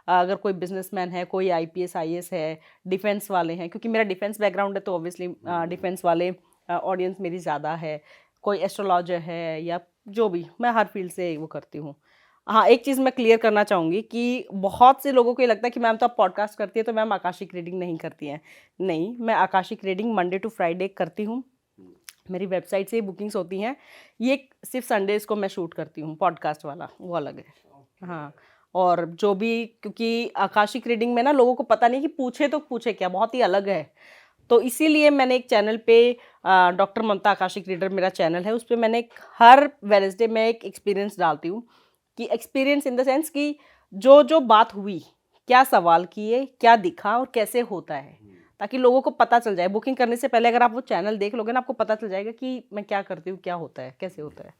अगर कोई बिजनेसमैन है, कोई आईपीएस आईएएस है, डिफेंस वाले हैं, क्योंकि मेरा डिफेंस बैकग्राउंड है तो ऑब्वियसली डिफेंस वाले ऑडियंस मेरी ज़्यादा है, कोई एस्ट्रोलॉजर है या जो भी, मैं हर फील्ड से वो करती हूँ। हाँ एक चीज़ मैं क्लियर करना चाहूँगी कि बहुत से लोगों को ये लगता है कि मैम तो आप पॉडकास्ट करती है तो मैम आकाशिक रीडिंग नहीं करती हैं। नहीं, मैं Akashic reading Monday to Friday करती हूँ, मेरी वेबसाइट से ही बुकिंग्स होती हैं। ये सिर्फ संडेज़ को मैं शूट करती हूँ, पॉडकास्ट वाला वो अलग है। हाँ, और जो भी, क्योंकि आकाशिक रीडिंग में ना लोगों को पता नहीं कि पूछे तो पूछे क्या, बहुत ही अलग है। तो इसीलिए मैंने एक चैनल पे डॉक्टर ममता आकाशिक रीडर मेरा चैनल है, उस पर मैंने हर वेडनेसडे में एक एक्सपीरियंस डालती हूँ कि एक्सपीरियंस इन द सेंस कि जो जो बात हुई, क्या सवाल किए, क्या दिखा और कैसे होता है, ताकि लोगों को पता चल जाए। बुकिंग करने से पहले अगर आप वो चैनल देख लोगे ना, आपको पता चल जाएगा कि मैं क्या करती हूँ, क्या होता है, कैसे होता है।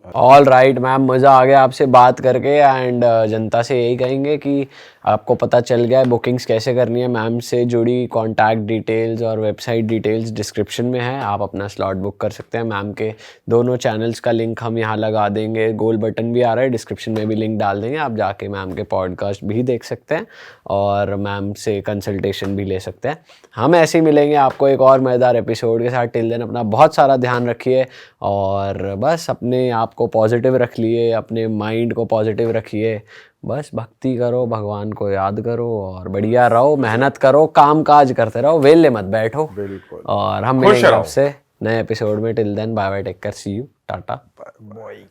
ऑल राइट मैम, मज़ा आ गया आपसे बात करके। एंड जनता से यही कहेंगे कि आपको पता चल गया है बुकिंग्स कैसे करनी है। मैम से जुड़ी कॉन्टैक्ट डिटेल्स और वेबसाइट डिटेल्स डिस्क्रिप्शन में है, आप अपना स्लॉट बुक कर सकते हैं। मैम के दोनों चैनल्स का लिंक हम यहाँ लगा देंगे, गोल बटन भी आ रहा है, डिस्क्रिप्शन में भी लिंक डाल देंगे, आप जाके मैम के पॉडकास्ट भी देख सकते हैं और मैम से कंसल्टेशन भी ले सकते हैं। हम ऐसे ही मिलेंगे आपको एक और मज़ेदार एपिसोड के साथ। टिल देन अपना बहुत सारा ध्यान रखिए और बस अपने आप को पॉजिटिव रख लिए, अपने माइंड को पॉजिटिव रखिए, बस भक्ति करो, भगवान को याद करो और बढ़िया रहो, मेहनत करो, काम काज करते रहो, वेले मत बैठो। बिल्कुल। और हम खुश मिलेंगे रहो। आपसे नए एपिसोड में। Till then bye bye, take care, see you, tata. Boy.